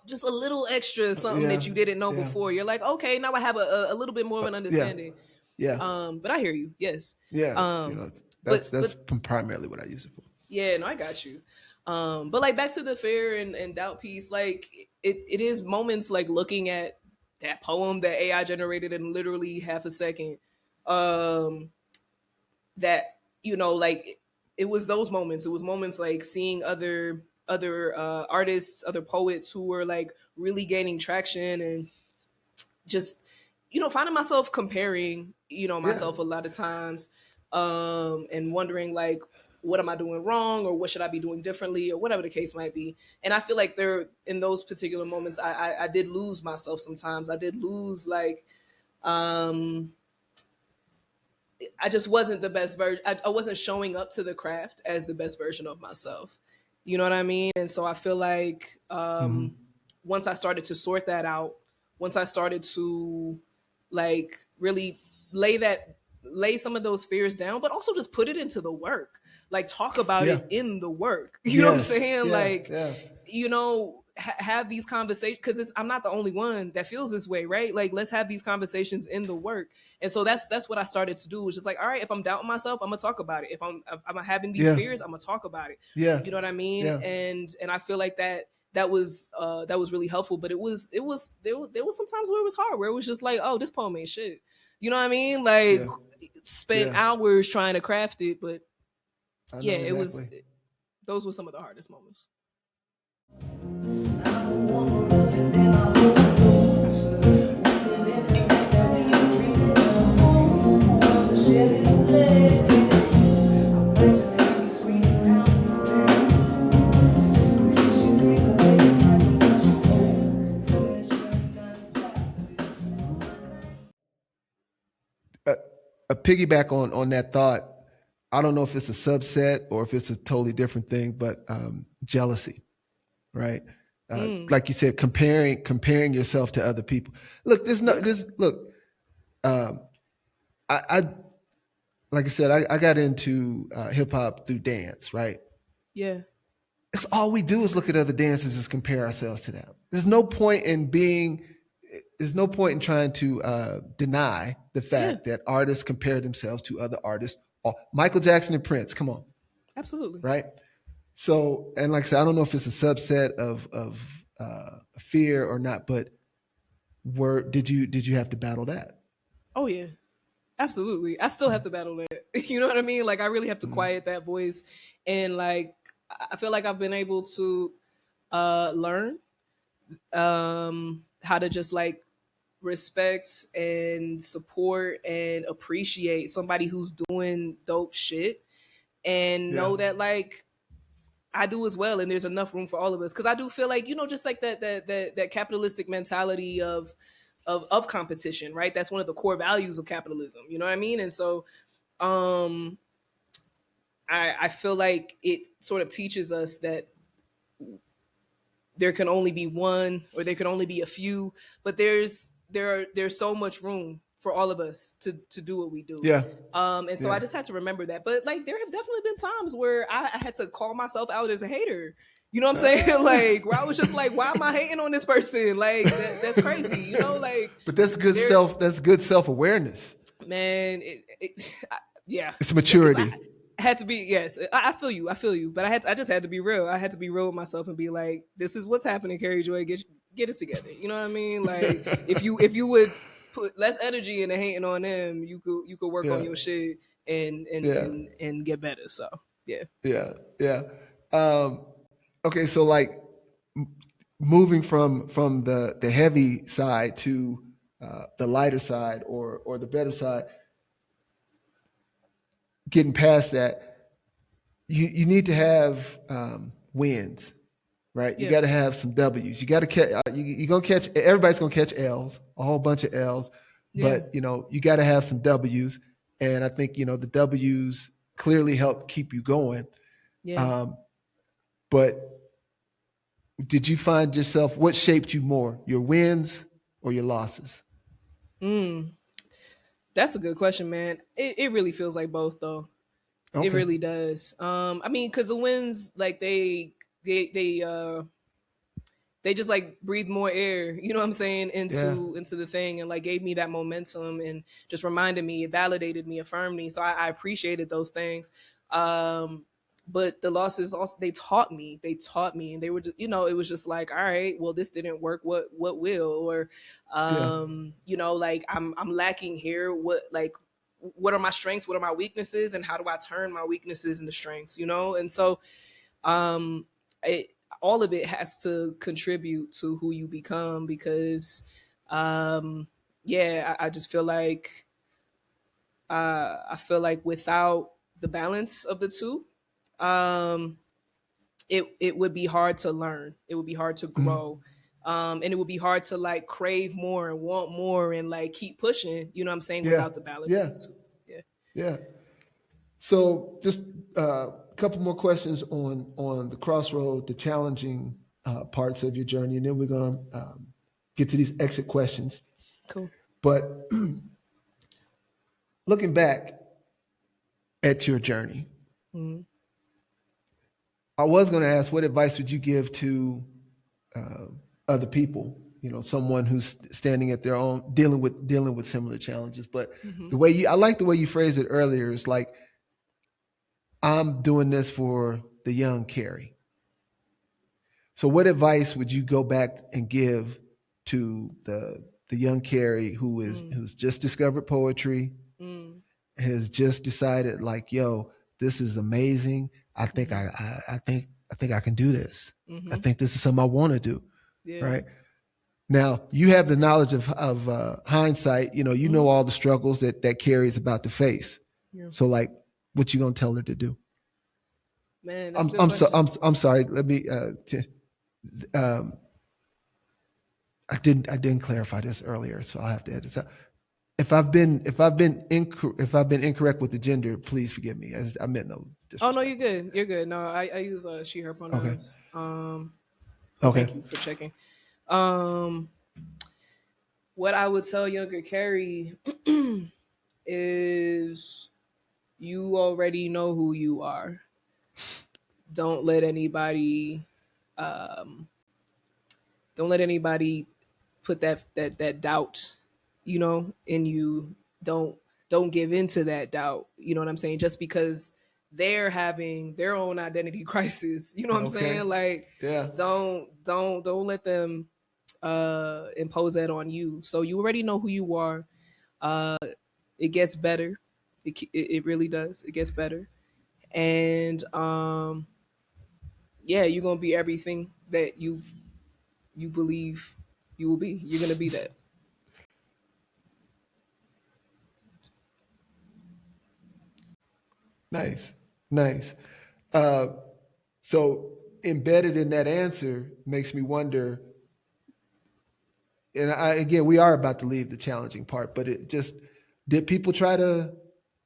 just a little extra something that you didn't know before, you're like, okay, now I have a little bit more of an understanding. But I hear you. Yes. Yeah. You know, that's primarily what I use it for. Yeah, no, I got you. But like back to the fear and doubt piece, like it is moments like looking at that poem that AI generated in literally half a second. That, you know, like it was those moments. It was moments like seeing other artists, other poets who were like really gaining traction, and just, you know, finding myself comparing, you know, myself a lot of times, and wondering like, what am I doing wrong, or what should I be doing differently, or whatever the case might be. And I feel like there, in those particular moments, I did lose myself sometimes. I did lose like, I just wasn't the best version. I wasn't showing up to the craft as the best version of myself. You know what I mean? And so I feel like once I started to sort that out, once I started to like really lay some of those fears down, but also just put it into the work. Like talk about Yeah. it in the work. You know what I'm Yes. saying? Yeah. Like, Yeah. have these conversations, because I'm not the only one that feels this way, right? Like, let's have these conversations in the work. And so that's what I started to do. Was just like, all right, if I'm doubting myself, I'm gonna talk about it. If I'm having these Yeah. fears, I'm gonna talk about it. Yeah. You know what I mean? Yeah. And I feel like that was really helpful. But there was some times where it was hard, where it was just like, oh, this poem ain't shit. You know what I mean? Like, Yeah. spent Yeah. hours trying to craft it, but I yeah, know it was. exactly. Those were some of the hardest moments. A piggyback on that thought. I don't know if it's a subset or if it's a totally different thing, but jealousy, right? Like you said, comparing yourself to other people. Look, Um, I like I said, I got into hip hop through dance, right? Yeah. It's all we do is look at other dancers is compare ourselves to them. There's no point in trying to deny the fact that artists compare themselves to other artists. Oh, Michael Jackson and Prince, come on, Absolutely. right? So, and like I said, I don't know if it's a subset of fear or not, but did you have to battle that? Oh yeah. Absolutely. I still have to battle that. You know what I mean? Like, I really have to Mhm. quiet that voice. And like, I feel like I've been able to learn how to just like respect and support and appreciate somebody who's doing dope shit, and Yeah, know that like I do as well, and there's enough room for all of us. Because I do feel like, just like that capitalistic mentality of competition, right? That's one of the core values of capitalism. You know what I mean? And so, um, I feel like it sort of teaches us that there can only be one, or there can only be a few, but there's so much room for all of us to do what we do. yeah, And so yeah. I just had to remember that. But like, there have definitely been times where I had to call myself out as a hater. You know what I'm saying? Like, where I was just like, why am I hating on this person? Like, that's crazy. Like, But that's good there, That's good self awareness. man, yeah, It's because maturity. I had to be, yes, I feel you, but I just had to be real. I had to be real with myself and be like, this is what's happening, Kerrie Joy. Get it together. You know what I mean? Like, if you would put less energy into hating on them, you could work on Yeah, your shit and and yeah, and and get better. So yeah. yeah, yeah. Um, okay, so like moving from the heavy side to the lighter side or the better side, getting past that, you need to have wins, right? You Yeah. got to have some W's. You got to catch. You're gonna catch. Everybody's gonna catch L's, a whole bunch of L's, Yeah. but you got to have some W's. And I think the W's clearly help keep you going. Yeah. Um, but did you find yourself? What shaped you more, your wins or your losses? Mm. That's a good question, man. It really feels like both, though. It Okay. really does. I mean, because the winds, like, they just like breathe more air, you know what I'm saying, Yeah. into the thing, and like gave me that momentum, and just reminded me, it validated me, affirmed me. So I appreciated those things. um but the losses also, they taught me, and they were just, it was just like, all right, well, this didn't work, what will? Or Yeah. like, I'm lacking here, what are my strengths, what are my weaknesses, and how do I turn my weaknesses into strengths, and so um it, all of it has to contribute to who you become, because yeah, I just feel like without the balance of the two, um it would be hard to learn, it would be hard to Mhm. grow, and it would be hard to like crave more and want more and like keep pushing, you know what I'm saying, Yeah. without the balance of Yeah. the two. Yeah. Yeah. So just a couple more questions on the crossroad, the challenging parts of your journey, and then we're going to get to these exit questions. Cool. But looking back at your journey, Mm-hmm. I was going to ask, what advice would you give to other people? You know, someone who's standing at their own, dealing with similar challenges. But I like the way you phrased it earlier. It's like, I'm doing this for the young Kerrie. So, what advice would you go back and give to the young Kerrie who's just discovered poetry, has just decided, like, yo, this is amazing. I think I think I can do this. I think this is something I want to do. Yeah. Right. Now you have the knowledge of hindsight. You know all the struggles that Kerrie is about to face. Yeah. So, like, what you gonna tell her to do? Man, that's a good question. I'm sorry. Let me. I didn't clarify this earlier, so I'll have to edit this out. If I've been incorrect with the gender, please forgive me. I meant no disrespect. Oh no, you're good. You're good. No, I use she her pronouns. Okay. So thank you for checking. What I would tell younger Kerrie is, you already know who you are. Don't let anybody put that doubt, in you. Don't give into that doubt. You know what I'm saying? Just because they're having their own identity crisis, you know what I'm saying? Like, yeah. Don't let them impose that on you. So you already know who you are. It gets better. It really does. It gets better. And yeah, you're gonna be everything that you believe you will be. You're gonna be that. Nice. So embedded in that answer makes me wonder, and again, we are about to leave the challenging part, but did people try to,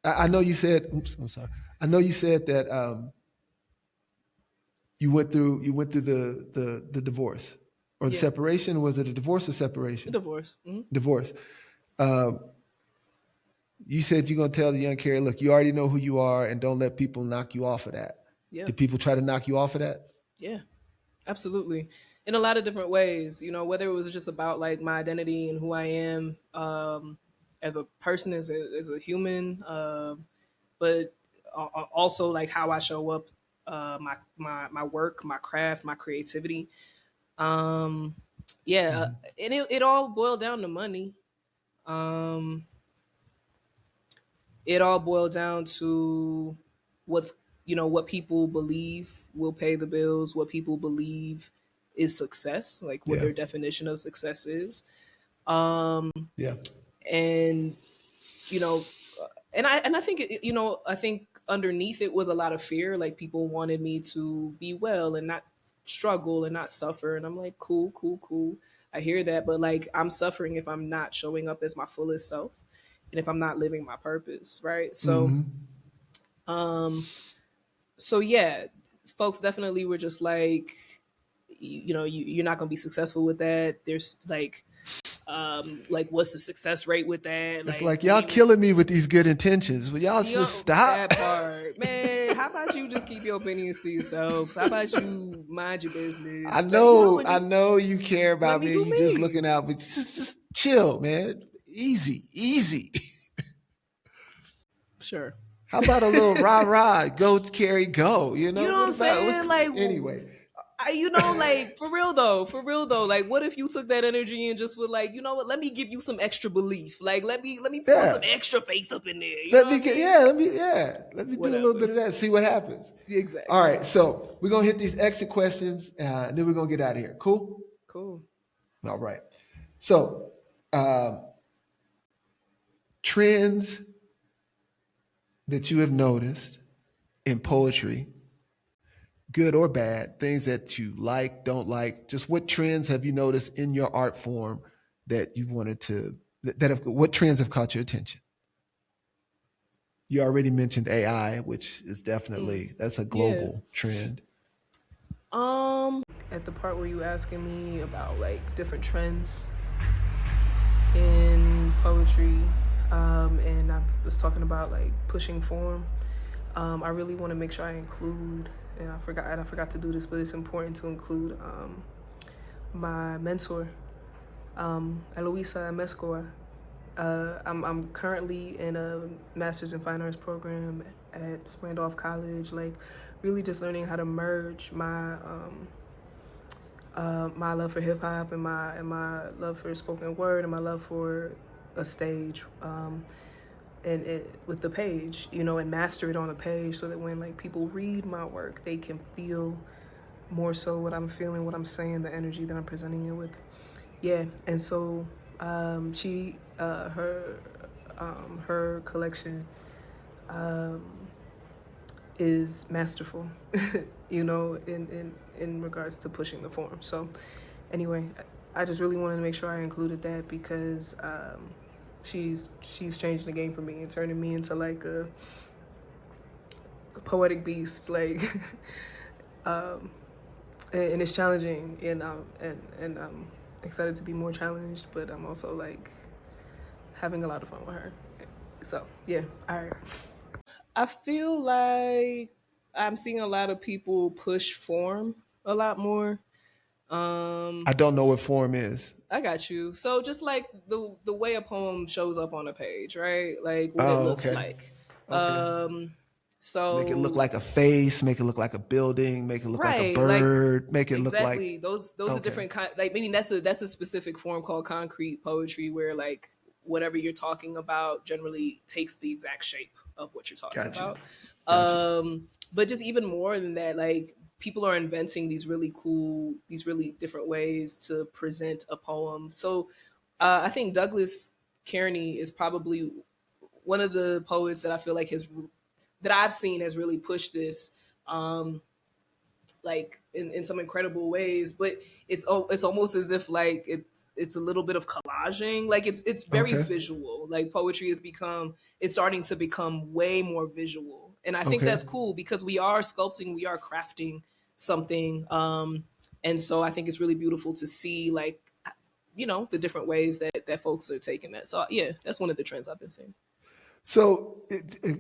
I know you said, I'm sorry. I know you said that you went through the divorce or the separation. Was it a divorce or separation? Divorce. Mm-hmm. Divorce. You said you're going to tell the young Kerrie, look, you already know who you are, and don't let people knock you off of that. Yeah. Did people try to knock you off of that? Yeah, absolutely. In a lot of different ways, whether it was just about like my identity and who I am as a person, as a human, but also like how I show up, my work, my craft, my creativity. And it all boiled down to money. It all boiled down to what people believe will pay the bills, what people believe is success, like what their definition of success is. Yeah. And I think I think underneath it was a lot of fear. Like, people wanted me to be well and not struggle and not suffer. And I'm like, cool. I hear that, but like, I'm suffering if I'm not showing up as my fullest self, and if I'm not living my purpose, right? So, so yeah, folks definitely were just like, you're not gonna be successful with that. There's like, what's the success rate with that? It's like y'all killing me with these good intentions. Will y'all just stop? That part, man. How about you just keep your opinions to yourself? How about you mind your business? I know you care about me. You just looking out, but just chill, man. Easy. Sure. How about a little rah, go Kerrie, go? You know what I'm saying? Like, anyway. Like, for real though, like, what if you took that energy and just would like, you know what, let me give you some extra belief. Like, let me put some extra faith up in there. Let me do a little bit of that, see what happens. Exactly. All right, so we're going to hit these exit questions, and then we're going to get out of here. Cool? Cool. All right. So, trends that you have noticed in poetry, good or bad, things that you like, don't like, just what trends have you noticed in your art form that you wanted to, what trends have caught your attention? You already mentioned AI, which is definitely, that's a global trend. At the part where you asking me about like different trends, in poetry, and I was talking about like pushing form. I really want to make sure I include, and I forgot to do this, but it's important to include my mentor, Eloisa Mescoa. I'm currently in a master's in fine arts program at Randolph College, like really just learning how to merge my love for hip hop and my love for spoken word and my love for a stage, and it with the page, and master it on a page so that when like people read my work, they can feel more so what I'm feeling, what I'm saying, the energy that I'm presenting it with. Yeah, and so she her collection um, is masterful, in regards to pushing the form. So anyway, I just really wanted to make sure I included that because she's changing the game for me and turning me into like a poetic beast, like um, and it's challenging, and I'm excited to be more challenged, but I'm also like having a lot of fun with her. So yeah, all right. I feel like I'm seeing a lot of people push form a lot more. I don't know what form is. I got you. So just like the way a poem shows up on a page, right? Like what it Oh, looks okay. like. Okay. Um Make it look so like a face, make it look like a building, make it look like a right, like bird, make it look like exactly. Those are okay. different kind, like meaning that's a specific form called concrete poetry where like whatever you're talking about generally takes the exact shape of what you're talking Got you. about. Got you. But just even more than that, like people are inventing these really different ways to present a poem. So I think Douglas Kearney is probably one of the poets that I feel like has that I've seen has really pushed this. Like in some incredible ways, but it's almost as if like it's a little bit of collaging, like it's very Okay. visual, like poetry has become, it's starting to become way more visual, and I think Okay. that's cool because we are sculpting, we are crafting something, and so I think it's really beautiful to see like the different ways that folks are taking that. So yeah, that's one of the trends I've been seeing. So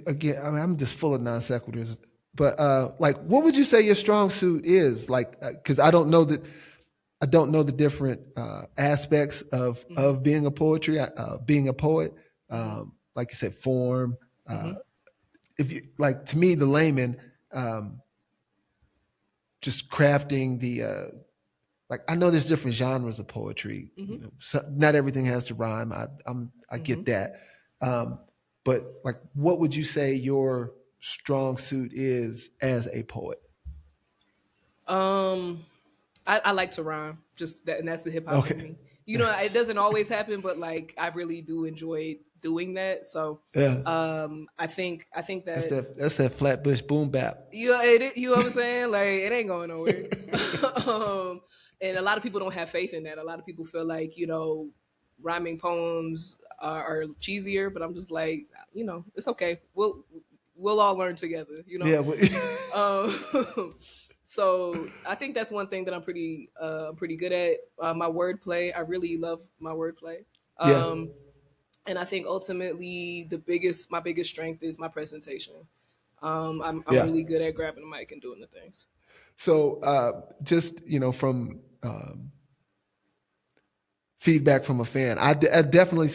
again, I mean, I'm just full of non sequiturs. But like, what would you say your strong suit is? Like, because I don't know the different aspects Hmm. of being a being a poet. Hmm. Like you said, form. Uh, Hmm. if you like, to me, the layman, um, just crafting the like. I know there's different genres of poetry. Hmm. So not everything has to rhyme. I Hmm. get that. Um, but like, what would you say your strong suit is as a poet? um I like to rhyme, just that, and that's the hip hop in Okay. me. It doesn't always happen, but like I really do enjoy doing that. So, Yeah. I think that That's that Flatbush boom bap. you know what I'm saying? Like it ain't going nowhere. um, and a lot of people don't have faith in that. A lot of people feel like rhyming poems are cheesier, but I'm just like it's okay. We'll all learn together. Yeah. Um, so I think that's one thing that I'm pretty good at. My wordplay, I really love my wordplay. Yeah. And I think ultimately my biggest strength is my presentation. I'm Yeah. really good at grabbing the mic and doing the things. So just from feedback from a fan, I definitely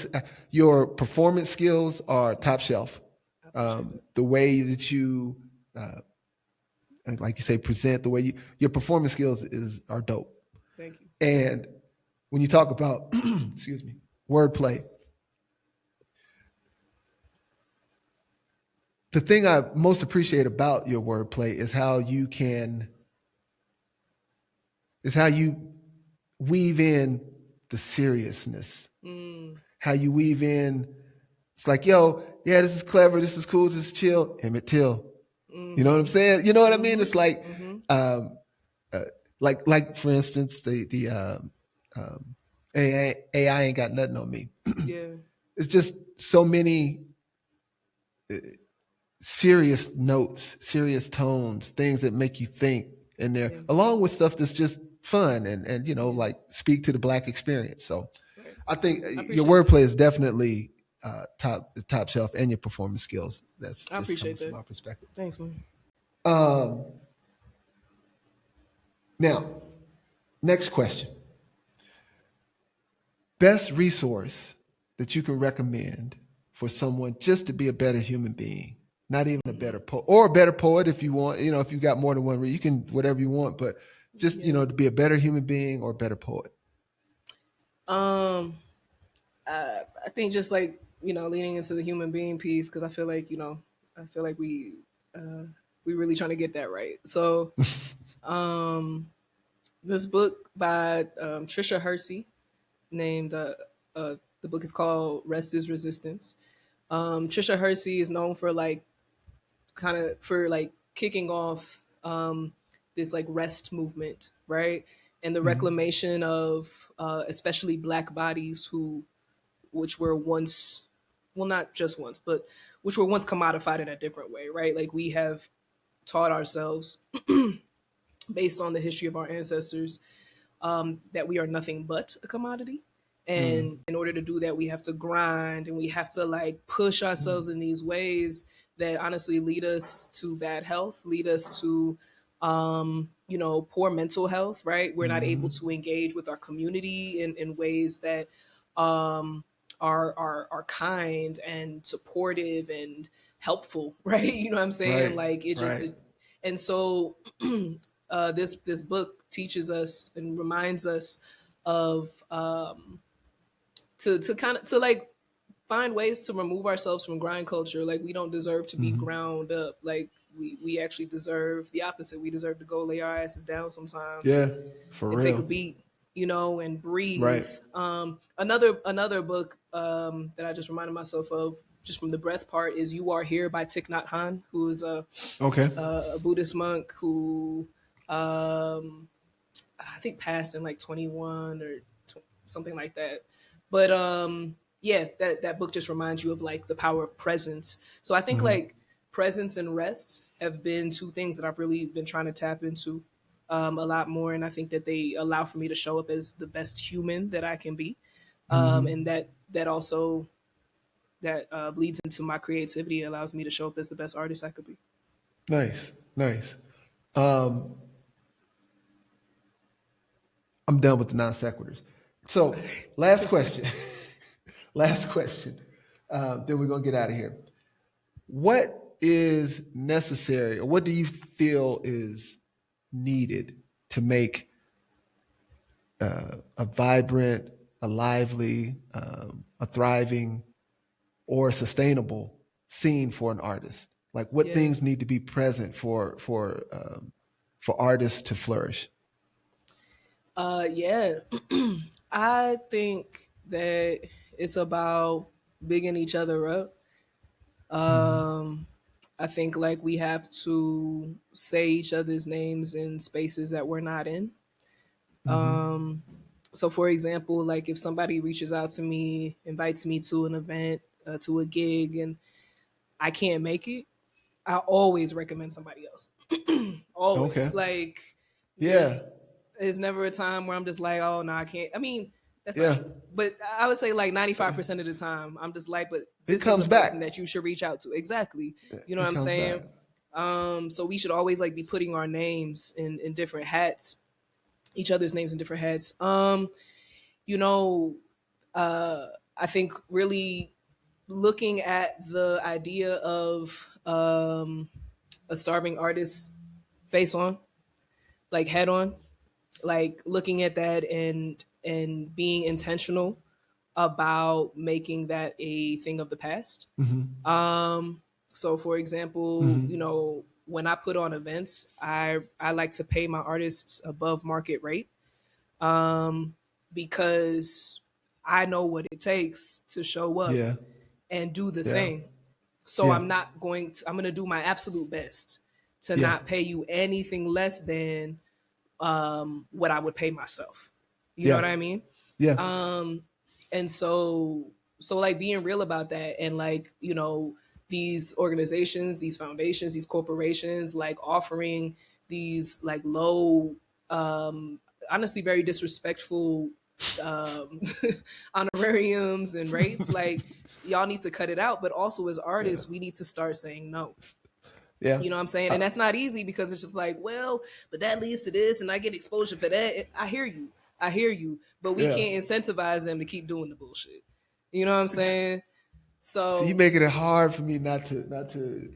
your performance skills are top shelf. I appreciate it. The way that you uh, like you say, present the way your performance skills are dope. Thank you. And when you talk about, excuse me, wordplay, the thing I most appreciate about your wordplay is how you weave in the seriousness, Mm, how you weave in. It's like, yo, yeah, this is clever, this is cool, this is chill. Emmett Till, you know what I'm mm-hmm, saying? You know what I mean? mm-hmm, It's like, mm-hmm. um, uh, like for instance, the um, AI ain't got nothing on me. Yeah, It's just so many serious notes, serious tones, things that make you think in there, yeah, along with stuff that's just fun and yeah. like speak to the Black experience. So Right. I think I your appreciate it. wordplay is definitely top shelf, and your performance skills. That's I just coming appreciate from that. my perspective. Thanks, man. Um, Now, next question. Best resource that you can recommend for someone just to be a better human being, not even a better poet, or a better poet if you want, if you got more than one, you can, whatever you want, but just, Yeah. to be a better human being or a better poet. Um, I think just like leaning into the human being piece because I feel like I feel like we really trying to get that right. So this book by Trisha Hersey named the book is called Rest is Resistance. Trisha Hersey is known for kicking off this like rest movement, right? And the reclamation of especially Black bodies which were once, well, not just once, but which were once commodified in a different way, right? Like we have taught ourselves based on the history of our ancestors that we are nothing but a commodity. And in order to do that, we have to grind and we have to like push ourselves in these ways that honestly lead us to bad health, lead us to, poor mental health, right? We're not able to engage with our community in ways that are kind and supportive and helpful, right? You know what I'm saying? Right, Like right. and so this book teaches us and reminds us of to kind of to like find ways to remove ourselves from grind culture. Like we don't deserve to be ground up. Like we actually deserve the opposite. We deserve to go lay our asses down sometimes Yeah, for and take a real. beat, and breathe. Right. Another book that I just reminded myself of just from the breath part is "You Are Here" by Thich Nhat Hanh, who is Okay. a Buddhist monk who I think passed in like 21 or something like that. But yeah, that book just reminds you of like the power of presence. So I think like presence and rest have been two things that I've really been trying to tap into a lot more, and I think that they allow for me to show up as the best human that I can be, and that also that bleeds into my creativity, allows me to show up as the best artist I could be. Nice, nice. Um, I'm done with the non sequiturs. So, last question. Last question. Then we're gonna get out of here. What is necessary, or what do you feel is needed to make a vibrant, a lively, a thriving, or sustainable scene for an artist? Like, what Yeah. things need to be present for artists to flourish? Yeah. I think that it's about bigging each other up. I think like we have to say each other's names in spaces that we're not in. So, for example, like if somebody reaches out to me, invites me to an event, to a gig, and I can't make it, I always recommend somebody else. Okay. Always. Like Yeah. there's never a time where I'm just like, oh no, I can't. I mean, that's not Yeah. true. But I would say like 95% of the time, I'm just like, but It this is a comes person back. that you should reach out to. Exactly. You know what It I'm comes back. saying? So we should always like be putting our names in different hats, each other's names in different hats. You know, I think really looking at the idea of a starving artist face on, like head on, like looking at that and being intentional about making that a thing of the past. So for example, when I put on events, I like to pay my artists above market rate, because I know what it takes to show up Yeah. and do the Yeah. thing. So Yeah. I'm going to do my absolute best to Yeah. not pay you anything less than what I would pay myself. You know Yeah. what I mean? Yeah. And so like being real about that, and like, these organizations, these foundations, these corporations, like offering these like low, honestly very disrespectful um, honorariums and rates. Like, y'all need to cut it out. But also as artists, we need to start saying no. Yeah. You know what I'm saying? And that's not easy because it's just like, well, but that leads to this and I get exposure for that. I hear you. But we can't incentivize them to keep doing the bullshit. You know what I'm saying? So you're making it hard for me not to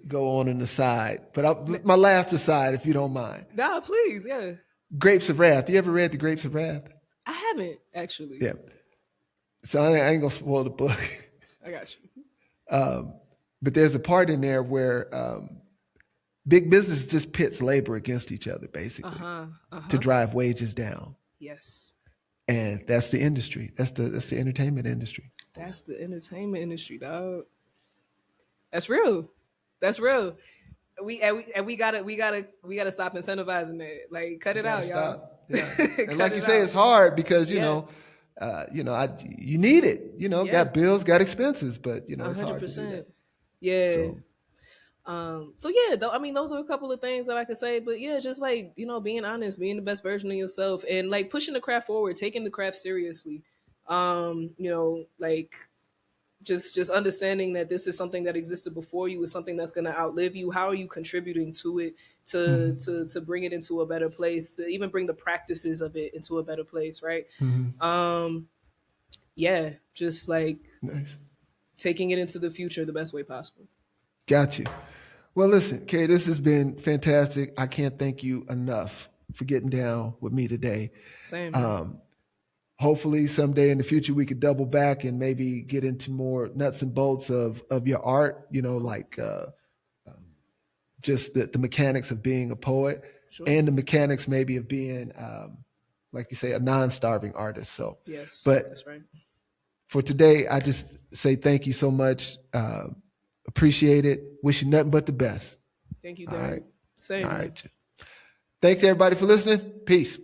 go on the side. But my last aside, if you don't mind. Nah, please, yeah. Grapes of Wrath. You ever read The Grapes of Wrath? I haven't actually. Yeah. So I ain't gonna spoil the book. I got you. But there's a part in there where big business just pits labor against each other, basically, to drive wages down. Yes. And that's the industry. That's the entertainment industry. That's the entertainment industry, dog. That's real. That's real. We gotta stop incentivizing that. Like, cut it out, Stop. y'all. Yeah. And like you say, it's hard because you know, you need it. You know, got bills, got expenses, but you know, it's hard to do that. Yeah. So yeah, though, I mean, those are a couple of things that I could say, but yeah, just like, you know, being honest, being the best version of yourself, and like pushing the craft forward, taking the craft seriously. You know, like just understanding that this is something that existed before you, is something that's going to outlive you. How are you contributing to it to bring it into a better place, to even bring the practices of it into a better place, right? Yeah, just like taking it into the future the best way possible. Got you. Well, listen, Kerrie, this has been fantastic. I can't thank you enough for getting down with me today. Same. Hopefully someday in the future we could double back and maybe get into more nuts and bolts of your art, you know, like just the mechanics of being a poet, and the mechanics maybe of being, like you say, a non-starving artist. So, yes, but that's right. For today, I just say thank you so much. Appreciate it. Wish you nothing but the best. Thank you, Derek. All right. Same. All right. Thanks, everybody, for listening. Peace.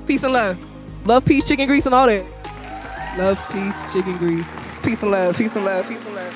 Peace and love. Love, peace, chicken grease, and all that. Love, peace, chicken grease. Peace and love. Peace and love. Peace and love.